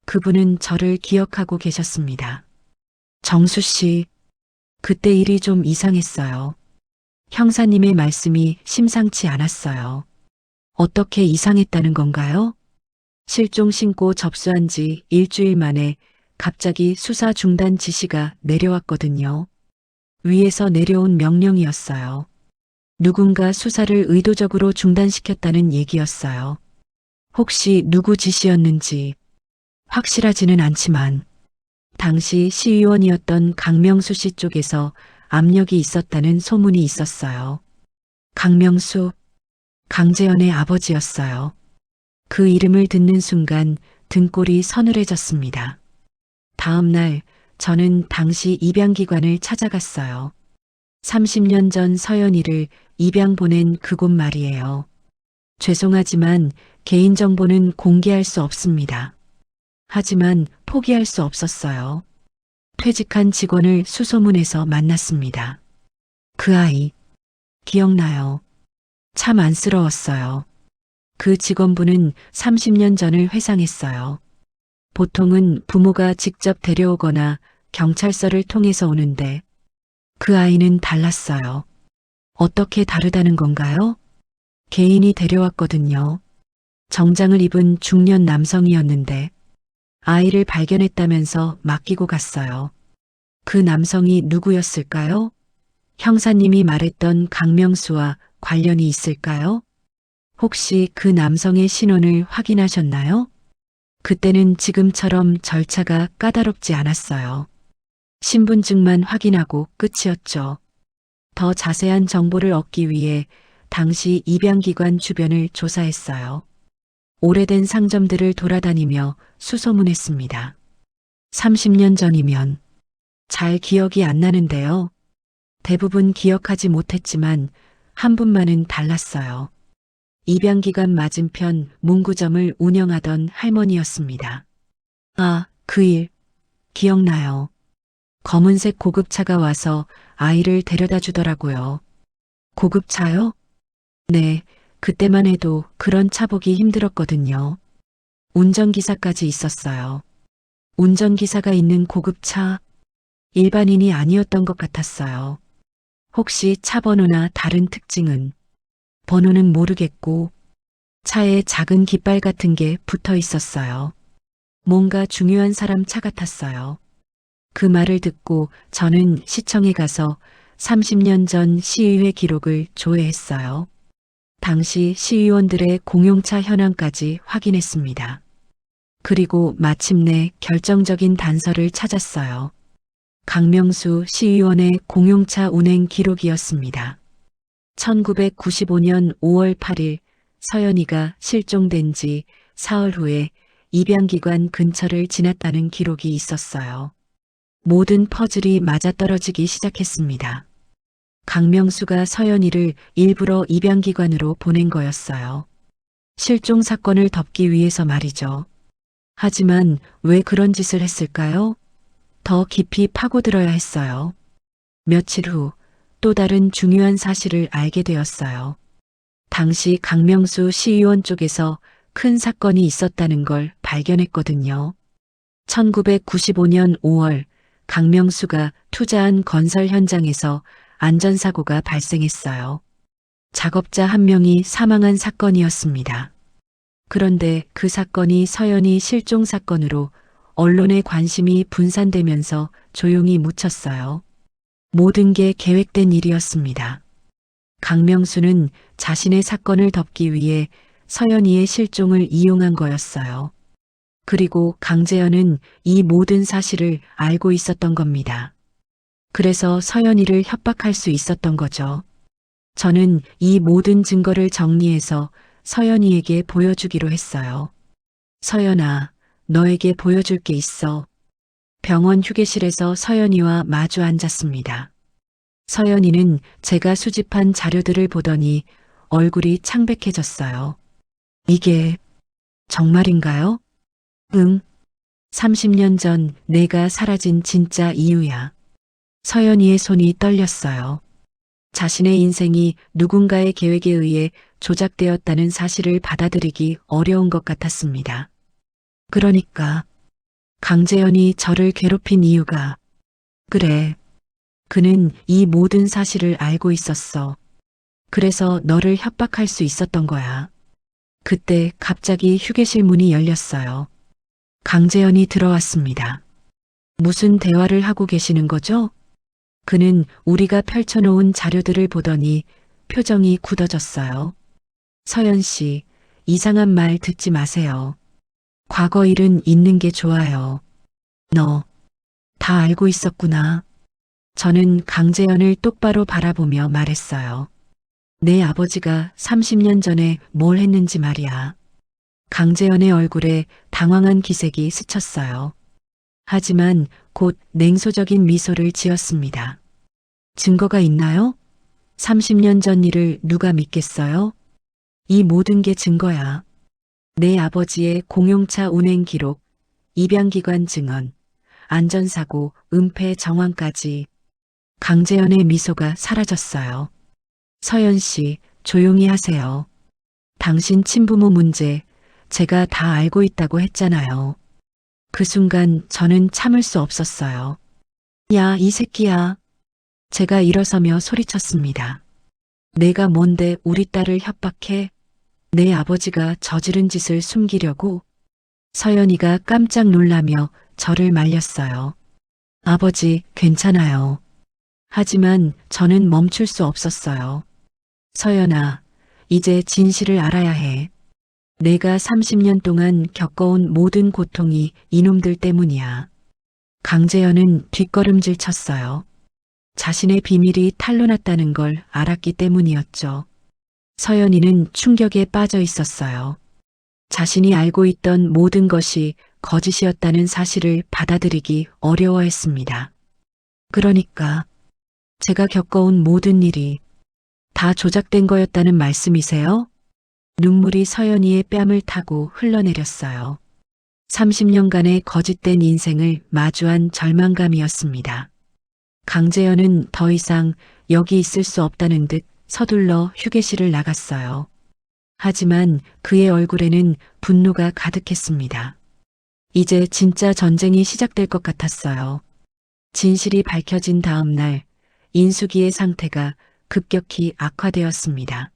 그분은 저를 기억하고 계셨습니다. 정수 씨, 그때 일이 좀 이상했어요. 형사님의 말씀이 심상치 않았어요. 어떻게 이상했다는 건가요? 실종 신고 접수한 지 일주일 만에 갑자기 수사 중단 지시가 내려왔거든요. 위에서 내려온 명령이었어요. 누군가 수사를 의도적으로 중단시켰다는 얘기였어요. 혹시 누구 지시였는지 확실하지는 않지만 당시 시의원이었던 강명수 씨 쪽에서 압력이 있었다는 소문이 있었어요. 강명수, 강재현의 아버지였어요. 그 이름을 듣는 순간 등골이 서늘해졌습니다. 다음 날 저는 당시 입양기관을 찾아갔어요. 30년 전 서연이를 입양 보낸 그곳 말이에요. 죄송하지만 개인정보는 공개할 수 없습니다. 하지만 포기할 수 없었어요. 퇴직한 직원을 수소문해서 만났습니다. 그 아이, 기억나요? 참 안쓰러웠어요. 그 직원분은 30년 전을 회상했어요. 보통은 부모가 직접 데려오거나 경찰서를 통해서 오는데 그 아이는 달랐어요. 어떻게 다르다는 건가요? 개인이 데려왔거든요. 정장을 입은 중년 남성이었는데 아이를 발견했다면서 맡기고 갔어요. 그 남성이 누구였을까요? 형사님이 말했던 강명수와 관련이 있을까요? 혹시 그 남성의 신원을 확인하셨나요? 그때는 지금처럼 절차가 까다롭지 않았어요. 신분증만 확인하고 끝이었죠. 더 자세한 정보를 얻기 위해 당시 입양기관 주변을 조사했어요. 오래된 상점들을 돌아다니며 수소문했습니다. 30년 전이면 잘 기억이 안 나는데요. 대부분 기억하지 못했지만 한 분만은 달랐어요. 입양기관 맞은편 문구점을 운영하던 할머니였습니다. 아, 그 일, 기억나요. 검은색 고급차가 와서 아이를 데려다 주더라고요. 고급차요? 네, 그때만 해도 그런 차 보기 힘들었거든요. 운전기사까지 있었어요. 운전기사가 있는 고급차, 일반인이 아니었던 것 같았어요. 혹시 차 번호나 다른 특징은? 번호는 모르겠고 차에 작은 깃발 같은 게 붙어 있었어요. 뭔가 중요한 사람 차 같았어요. 그 말을 듣고 저는 시청에 가서 30년 전 시의회 기록을 조회했어요. 당시 시의원들의 공용차 현황까지 확인했습니다. 그리고 마침내 결정적인 단서를 찾았어요. 강명수 시의원의 공용차 운행 기록이었습니다. 1995년 5월 8일 서연이가 실종된 지 사흘 후에 입양기관 근처를 지났다는 기록이 있었어요. 모든 퍼즐이 맞아떨어지기 시작했습니다. 강명수가 서연이를 일부러 입양기관으로 보낸 거였어요. 실종 사건을 덮기 위해서 말이죠. 하지만 왜 그런 짓을 했을까요? 더 깊이 파고들어야 했어요. 며칠 후 또 다른 중요한 사실을 알게 되었어요. 당시 강명수 시의원 쪽에서 큰 사건이 있었다는 걸 발견했거든요. 1995년 5월 강명수가 투자한 건설 현장에서 안전사고가 발생했어요. 작업자 한 명이 사망한 사건이었습니다. 그런데 그 사건이 서연이 실종 사건으로 언론의 관심이 분산되면서 조용히 묻혔어요. 모든 게 계획된 일이었습니다. 강명수는 자신의 사건을 덮기 위해 서연이의 실종을 이용한 거였어요. 그리고 강재현은 이 모든 사실을 알고 있었던 겁니다. 그래서 서연이를 협박할 수 있었던 거죠. 저는 이 모든 증거를 정리해서 서연이에게 보여주기로 했어요. 서연아, 너에게 보여줄 게 있어. 병원 휴게실에서 서연이와 마주 앉았습니다. 서연이는 제가 수집한 자료들을 보더니 얼굴이 창백해졌어요. 이게 정말인가요? 응. 30년 전 내가 사라진 진짜 이유야. 서연이의 손이 떨렸어요. 자신의 인생이 누군가의 계획에 의해 조작되었다는 사실을 받아들이기 어려운 것 같았습니다. 그러니까 강재현이 저를 괴롭힌 이유가 그래. 그는 이 모든 사실을 알고 있었어. 그래서 너를 협박할 수 있었던 거야. 그때 갑자기 휴게실 문이 열렸어요. 강재현이 들어왔습니다. 무슨 대화를 하고 계시는 거죠? 그는 우리가 펼쳐놓은 자료들을 보더니 표정이 굳어졌어요. 서연 씨, 이상한 말 듣지 마세요. 과거 일은 있는 게 좋아요. 너, 다 알고 있었구나. 저는 강재현을 똑바로 바라보며 말했어요. 내 아버지가 30년 전에 뭘 했는지 말이야. 강재현의 얼굴에 당황한 기색이 스쳤어요. 하지만 곧 냉소적인 미소를 지었습니다. 증거가 있나요? 30년 전 일을 누가 믿겠어요? 이 모든 게 증거야. 내 아버지의 공용차 운행 기록, 입양기관 증언, 안전사고, 은폐 정황까지. 강재현의 미소가 사라졌어요. 서연 씨, 조용히 하세요. 당신 친부모 문제, 제가 다 알고 있다고 했잖아요. 그 순간 저는 참을 수 없었어요. 야, 이 새끼야. 제가 일어서며 소리쳤습니다. 내가 뭔데 우리 딸을 협박해? 내 아버지가 저지른 짓을 숨기려고? 서연이가 깜짝 놀라며 저를 말렸어요. 아버지, 괜찮아요. 하지만 저는 멈출 수 없었어요. 서연아, 이제 진실을 알아야 해. 내가 30년 동안 겪어온 모든 고통이 이놈들 때문이야. 강재현은 뒷걸음질 쳤어요. 자신의 비밀이 탄로났다는 걸 알았기 때문이었죠. 서연이는 충격에 빠져 있었어요. 자신이 알고 있던 모든 것이 거짓이었다는 사실을 받아들이기 어려워했습니다. 그러니까 제가 겪어온 모든 일이 다 조작된 거였다는 말씀이세요? 눈물이 서연이의 뺨을 타고 흘러내렸어요. 30년간의 거짓된 인생을 마주한 절망감이었습니다. 강재현은 더 이상 여기 있을 수 없다는 듯 서둘러 휴게실을 나갔어요. 하지만 그의 얼굴에는 분노가 가득했습니다. 이제 진짜 전쟁이 시작될 것 같았어요. 진실이 밝혀진 다음 날 인숙이의 상태가 급격히 악화되었습니다.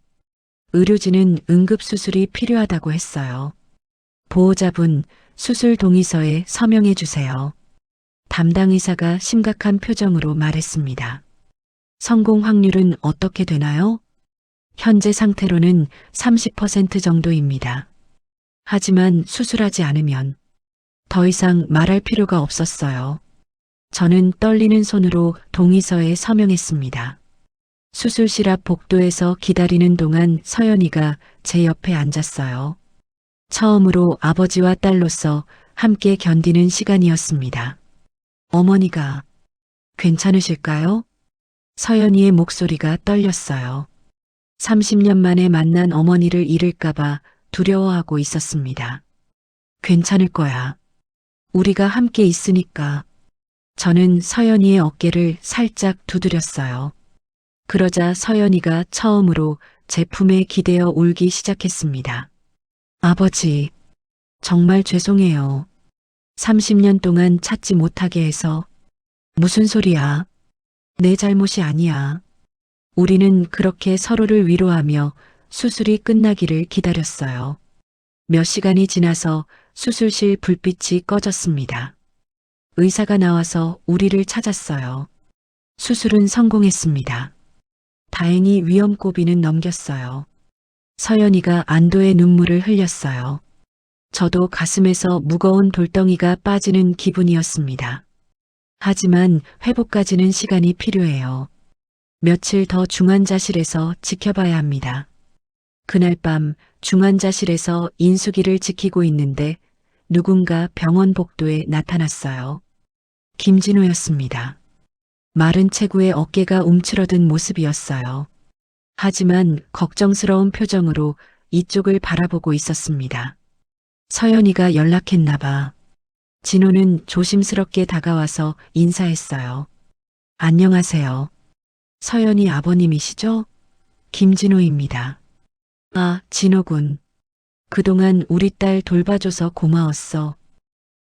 의료진은 응급수술이 필요하다고 했어요. 보호자분, 수술 동의서에 서명해 주세요. 담당 의사가 심각한 표정으로 말했습니다. 성공 확률은 어떻게 되나요? 현재 상태로는 30% 정도입니다. 하지만 수술하지 않으면 더 이상 말할 필요가 없었어요. 저는 떨리는 손으로 동의서에 서명했습니다. 수술실 앞 복도에서 기다리는 동안 서연이가 제 옆에 앉았어요. 처음으로 아버지와 딸로서 함께 견디는 시간이었습니다. 어머니가 괜찮으실까요? 서연이의 목소리가 떨렸어요. 30년 만에 만난 어머니를 잃을까봐 두려워하고 있었습니다. 괜찮을 거야. 우리가 함께 있으니까. 저는 서연이의 어깨를 살짝 두드렸어요. 그러자 서연이가 처음으로 제 품에 기대어 울기 시작했습니다. 아버지, 정말 죄송해요. 30년 동안 찾지 못하게 해서. 무슨 소리야? 내 잘못이 아니야. 우리는 그렇게 서로를 위로하며 수술이 끝나기를 기다렸어요. 몇 시간이 지나서 수술실 불빛이 꺼졌습니다. 의사가 나와서 우리를 찾았어요. 수술은 성공했습니다. 다행히 위험 고비는 넘겼어요. 서연이가 안도의 눈물을 흘렸어요. 저도 가슴에서 무거운 돌덩이가 빠지는 기분이었습니다. 하지만 회복까지는 시간이 필요해요. 며칠 더 중환자실에서 지켜봐야 합니다. 그날 밤 중환자실에서 인수기를 지키고 있는데 누군가 병원 복도에 나타났어요. 김진호였습니다. 마른 체구의 어깨가 움츠러든 모습이었어요. 하지만 걱정스러운 표정으로 이쪽을 바라보고 있었습니다. 서연이가 연락했나 봐. 진호는 조심스럽게 다가와서 인사했어요. 안녕하세요. 서연이 아버님이시죠? 김진호입니다. 아, 진호군. 그동안 우리 딸 돌봐줘서 고마웠어.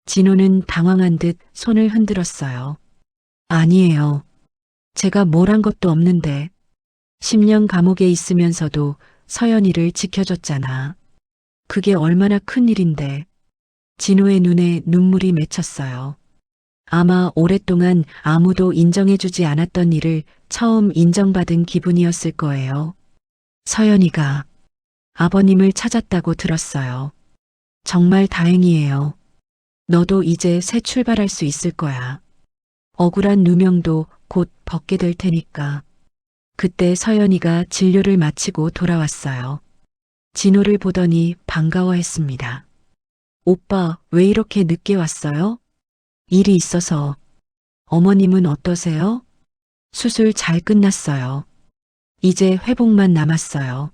진호는 당황한 듯 손을 흔들었어요. 아니에요. 제가 뭘 한 것도 없는데. 10년 감옥에 있으면서도 서연이를 지켜줬잖아. 그게 얼마나 큰 일인데. 진호의 눈에 눈물이 맺혔어요. 아마 오랫동안 아무도 인정해주지 않았던 일을 처음 인정받은 기분이었을 거예요. 서연이가 아버님을 찾았다고 들었어요. 정말 다행이에요. 너도 이제 새 출발할 수 있을 거야. 억울한 누명도 곧 벗게 될 테니까. 그때 서연이가 진료를 마치고 돌아왔어요. 진호를 보더니 반가워했습니다. 오빠, 왜 이렇게 늦게 왔어요? 일이 있어서. 어머님은 어떠세요? 수술 잘 끝났어요. 이제 회복만 남았어요.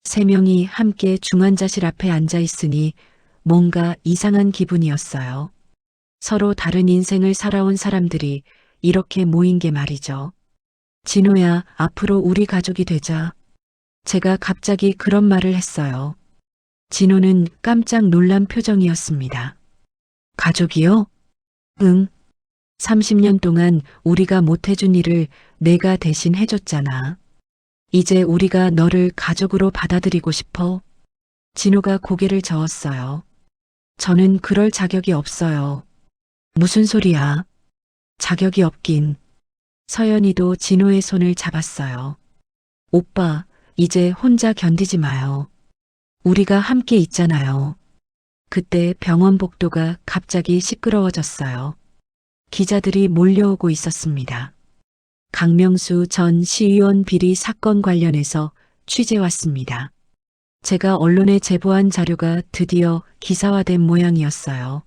세 명이 함께 중환자실 앞에 앉아 있으니 뭔가 이상한 기분이었어요. 서로 다른 인생을 살아온 사람들이 이렇게 모인 게 말이죠. 진호야, 앞으로 우리 가족이 되자. 제가 갑자기 그런 말을 했어요. 진호는 깜짝 놀란 표정이었습니다. 가족이요? 응. 30년 동안 우리가 못해준 일을 내가 대신 해줬잖아. 이제 우리가 너를 가족으로 받아들이고 싶어. 진호가 고개를 저었어요. 저는 그럴 자격이 없어요. 무슨 소리야? 자격이 없긴. 서연이도 진호의 손을 잡았어요. 오빠, 이제 혼자 견디지 마요. 우리가 함께 있잖아요. 그때 병원 복도가 갑자기 시끄러워졌어요. 기자들이 몰려오고 있었습니다. 강명수 전 시의원 비리 사건 관련해서 취재 왔습니다. 제가 언론에 제보한 자료가 드디어 기사화된 모양이었어요.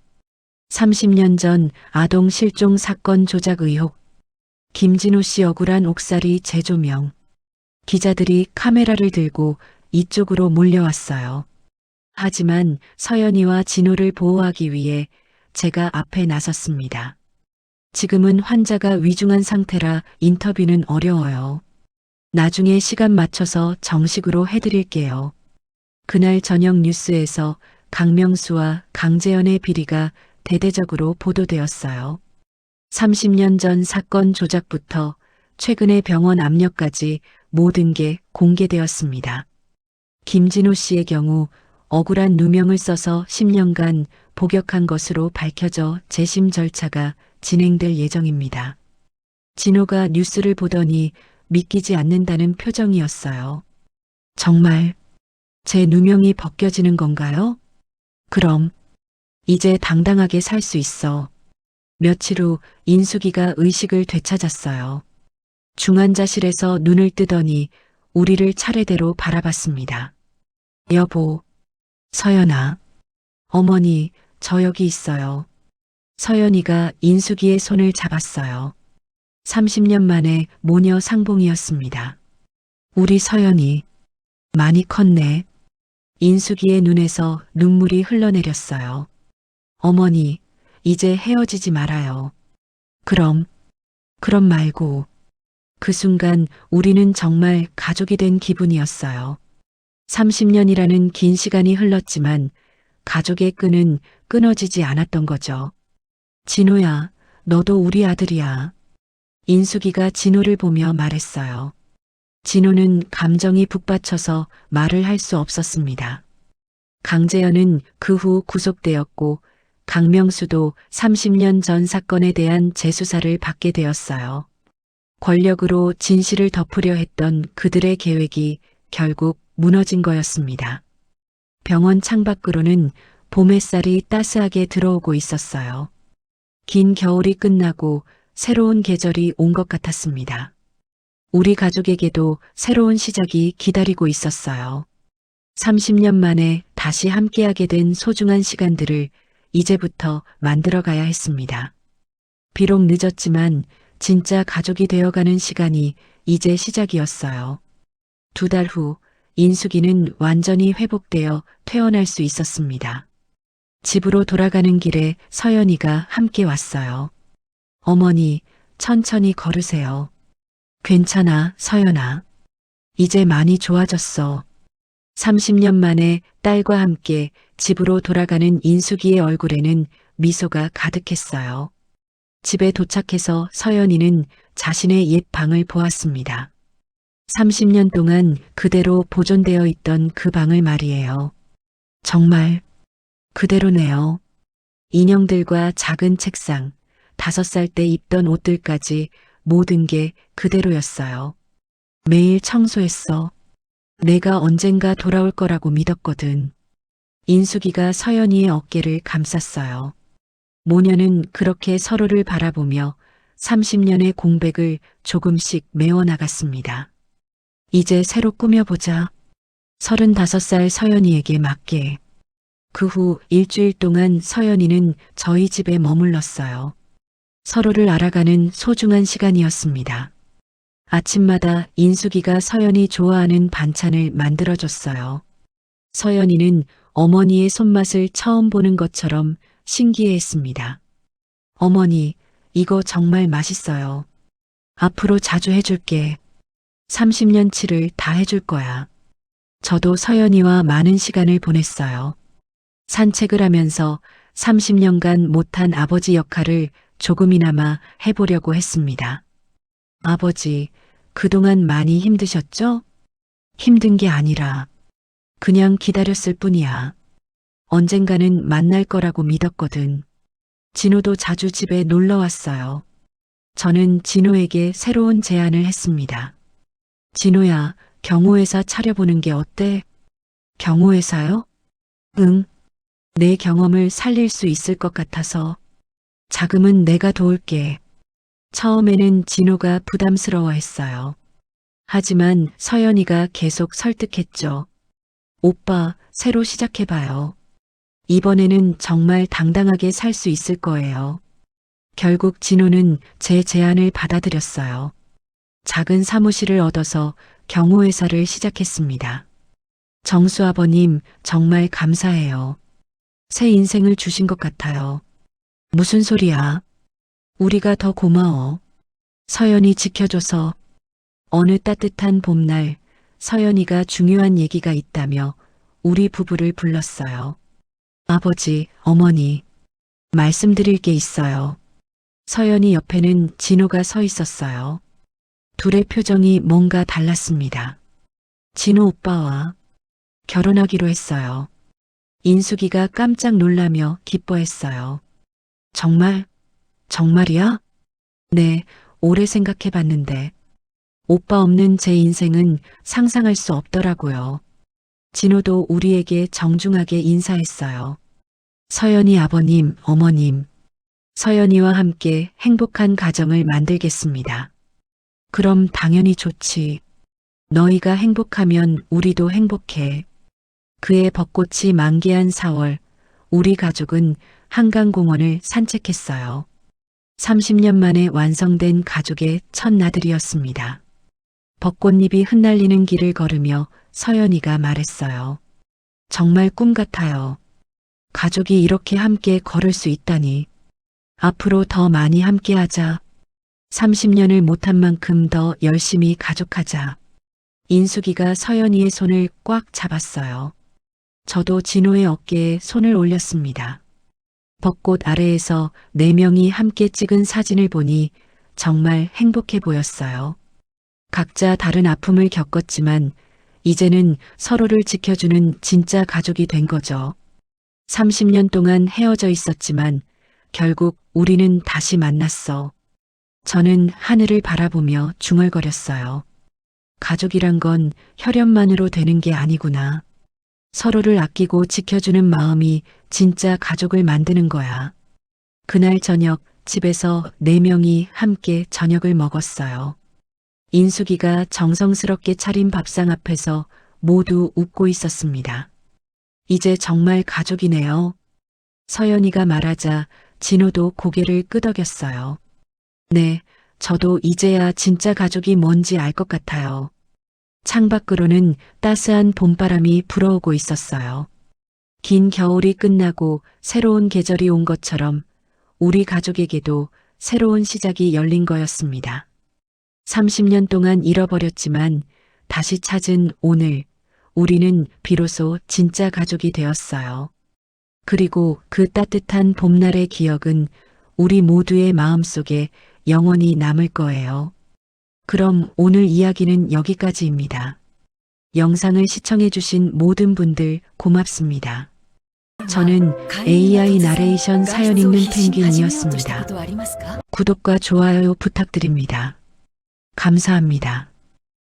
30년 전 아동 실종 사건 조작 의혹, 김진호 씨 억울한 옥살이 재조명. 기자들이 카메라를 들고 이쪽으로 몰려왔어요. 하지만 서연이와 진호를 보호하기 위해 제가 앞에 나섰습니다. 지금은 환자가 위중한 상태라 인터뷰는 어려워요. 나중에 시간 맞춰서 정식으로 해드릴게요. 그날 저녁 뉴스에서 강명수와 강재현의 비리가 대대적으로 보도되었어요. 30년 전 사건 조작부터 최근의 병원 압력까지 모든 게 공개되었습니다. 김진호 씨의 경우 억울한 누명을 써서 10년간 복역한 것으로 밝혀져 재심 절차가 진행될 예정입니다. 진호가 뉴스를 보더니 믿기지 않는다는 표정이었어요. 정말 제 누명이 벗겨지는 건가요? 그럼 이제 당당하게 살 수 있어. 며칠 후 인숙이가 의식을 되찾았어요. 중환자실에서 눈을 뜨더니 우리를 차례대로 바라봤습니다. 여보, 서연아, 어머니, 저 여기 있어요. 서연이가 인숙이의 손을 잡았어요. 30년 만에 모녀 상봉이었습니다. 우리 서연이 많이 컸네. 인숙이의 눈에서 눈물이 흘러내렸어요. 어머니, 이제 헤어지지 말아요. 그럼 말고. 그 순간 우리는 정말 가족이 된 기분이었어요. 30년이라는 긴 시간이 흘렀지만 가족의 끈은 끊어지지 않았던 거죠. 진호야, 너도 우리 아들이야. 인숙이가 진호를 보며 말했어요. 진호는 감정이 북받쳐서 말을 할 수 없었습니다. 강재현은 그 후 구속되었고 강명수도 30년 전 사건에 대한 재수사를 받게 되었어요. 권력으로 진실을 덮으려 했던 그들의 계획이 결국 무너진 거였습니다. 병원 창밖으로는 봄 햇살이 따스하게 들어오고 있었어요. 긴 겨울이 끝나고 새로운 계절이 온 것 같았습니다. 우리 가족에게도 새로운 시작이 기다리고 있었어요. 30년 만에 다시 함께하게 된 소중한 시간들을 이제부터 만들어가야 했습니다. 비록 늦었지만 진짜 가족이 되어가는 시간이 이제 시작이었어요. 2달 후 인숙이는 완전히 회복되어 퇴원할 수 있었습니다. 집으로 돌아가는 길에 서연이가 함께 왔어요. 어머니, 천천히 걸으세요. 괜찮아, 서연아. 이제 많이 좋아졌어. 30년 만에 딸과 함께 집으로 돌아가는 인숙이의 얼굴에는 미소가 가득했어요. 집에 도착해서 서연이는 자신의 옛 방을 보았습니다. 30년 동안 그대로 보존되어 있던 그 방을 말이에요. 정말 그대로네요. 인형들과 작은 책상, 5살 때 입던 옷들까지 모든 게 그대로였어요. 매일 청소했어. 내가 언젠가 돌아올 거라고 믿었거든. 인숙이가 서연이의 어깨를 감쌌어요. 모녀는 그렇게 서로를 바라보며 30년의 공백을 조금씩 메워나갔습니다. 이제 새로 꾸며보자. 35살 서연이에게 맞게. 그 후 일주일 동안 서연이는 저희 집에 머물렀어요. 서로를 알아가는 소중한 시간이었습니다. 아침마다 인숙이가 서연이 좋아하는 반찬을 만들어줬어요. 서연이는 어머니의 손맛을 처음 보는 것처럼 신기해했습니다. 어머니, 이거 정말 맛있어요. 앞으로 자주 해줄게. 30년치를 다 해줄 거야. 저도 서연이와 많은 시간을 보냈어요. 산책을 하면서 30년간 못한 아버지 역할을 조금이나마 해보려고 했습니다. 아버지, 그동안 많이 힘드셨죠? 힘든 게 아니라 그냥 기다렸을 뿐이야. 언젠가는 만날 거라고 믿었거든. 진호도 자주 집에 놀러 왔어요. 저는 진호에게 새로운 제안을 했습니다. 진호야, 경호회사 차려보는 게 어때? 경호회사요? 응. 내 경험을 살릴 수 있을 것 같아서. 자금은 내가 도울게. 처음에는 진호가 부담스러워했어요. 하지만 서연이가 계속 설득했죠. 오빠, 새로 시작해봐요. 이번에는 정말 당당하게 살 수 있을 거예요. 결국 진호는 제 제안을 받아들였어요. 작은 사무실을 얻어서 경호회사를 시작했습니다. 정수 아버님, 정말 감사해요. 새 인생을 주신 것 같아요. 무슨 소리야? 우리가 더 고마워. 서연이 지켜줘서. 어느 따뜻한 봄날 서연이가 중요한 얘기가 있다며 우리 부부를 불렀어요. 아버지, 어머니, 말씀드릴 게 있어요. 서연이 옆에는 진호가 서 있었어요. 둘의 표정이 뭔가 달랐습니다. 진호 오빠와 결혼하기로 했어요. 인숙이가 깜짝 놀라며 기뻐했어요. 정말? 정말이야? 네, 오래 생각해봤는데 오빠 없는 제 인생은 상상할 수 없더라고요. 진호도 우리에게 정중하게 인사했어요. 서연이 아버님, 어머님, 서연이와 함께 행복한 가정을 만들겠습니다. 그럼 당연히 좋지. 너희가 행복하면 우리도 행복해. 그해 벚꽃이 만개한 4월, 우리 가족은 한강공원을 산책했어요. 30년 만에 완성된 가족의 첫 나들이였습니다. 벚꽃잎이 흩날리는 길을 걸으며 서연이가 말했어요. 정말 꿈 같아요. 가족이 이렇게 함께 걸을 수 있다니. 앞으로 더 많이 함께 하자. 30년을 못한 만큼 더 열심히 가족하자. 인숙이가 서연이의 손을 꽉 잡았어요. 저도 진호의 어깨에 손을 올렸습니다. 벚꽃 아래에서 4명이 함께 찍은 사진을 보니 정말 행복해 보였어요. 각자 다른 아픔을 겪었지만 이제는 서로를 지켜주는 진짜 가족이 된 거죠. 30년 동안 헤어져 있었지만 결국 우리는 다시 만났어. 저는 하늘을 바라보며 중얼거렸어요. 가족이란 건 혈연만으로 되는 게 아니구나. 서로를 아끼고 지켜주는 마음이 진짜 가족을 만드는 거야. 그날 저녁 집에서 4명이 함께 저녁을 먹었어요. 인숙이가 정성스럽게 차린 밥상 앞에서 모두 웃고 있었습니다. 이제 정말 가족이네요. 서연이가 말하자 진호도 고개를 끄덕였어요. 네, 저도 이제야 진짜 가족이 뭔지 알 것 같아요. 창밖으로는 따스한 봄바람이 불어오고 있었어요. 긴 겨울이 끝나고 새로운 계절이 온 것처럼 우리 가족에게도 새로운 시작이 열린 거였습니다. 30년 동안 잃어버렸지만 다시 찾은 오늘, 우리는 비로소 진짜 가족이 되었어요. 그리고 그 따뜻한 봄날의 기억은 우리 모두의 마음속에 영원히 남을 거예요. 그럼 오늘 이야기는 여기까지입니다. 영상을 시청해주신 모든 분들 고맙습니다. 저는 AI 나레이션 사연 읽는 펭귄이었습니다. 구독과 좋아요 부탁드립니다. 감사합니다.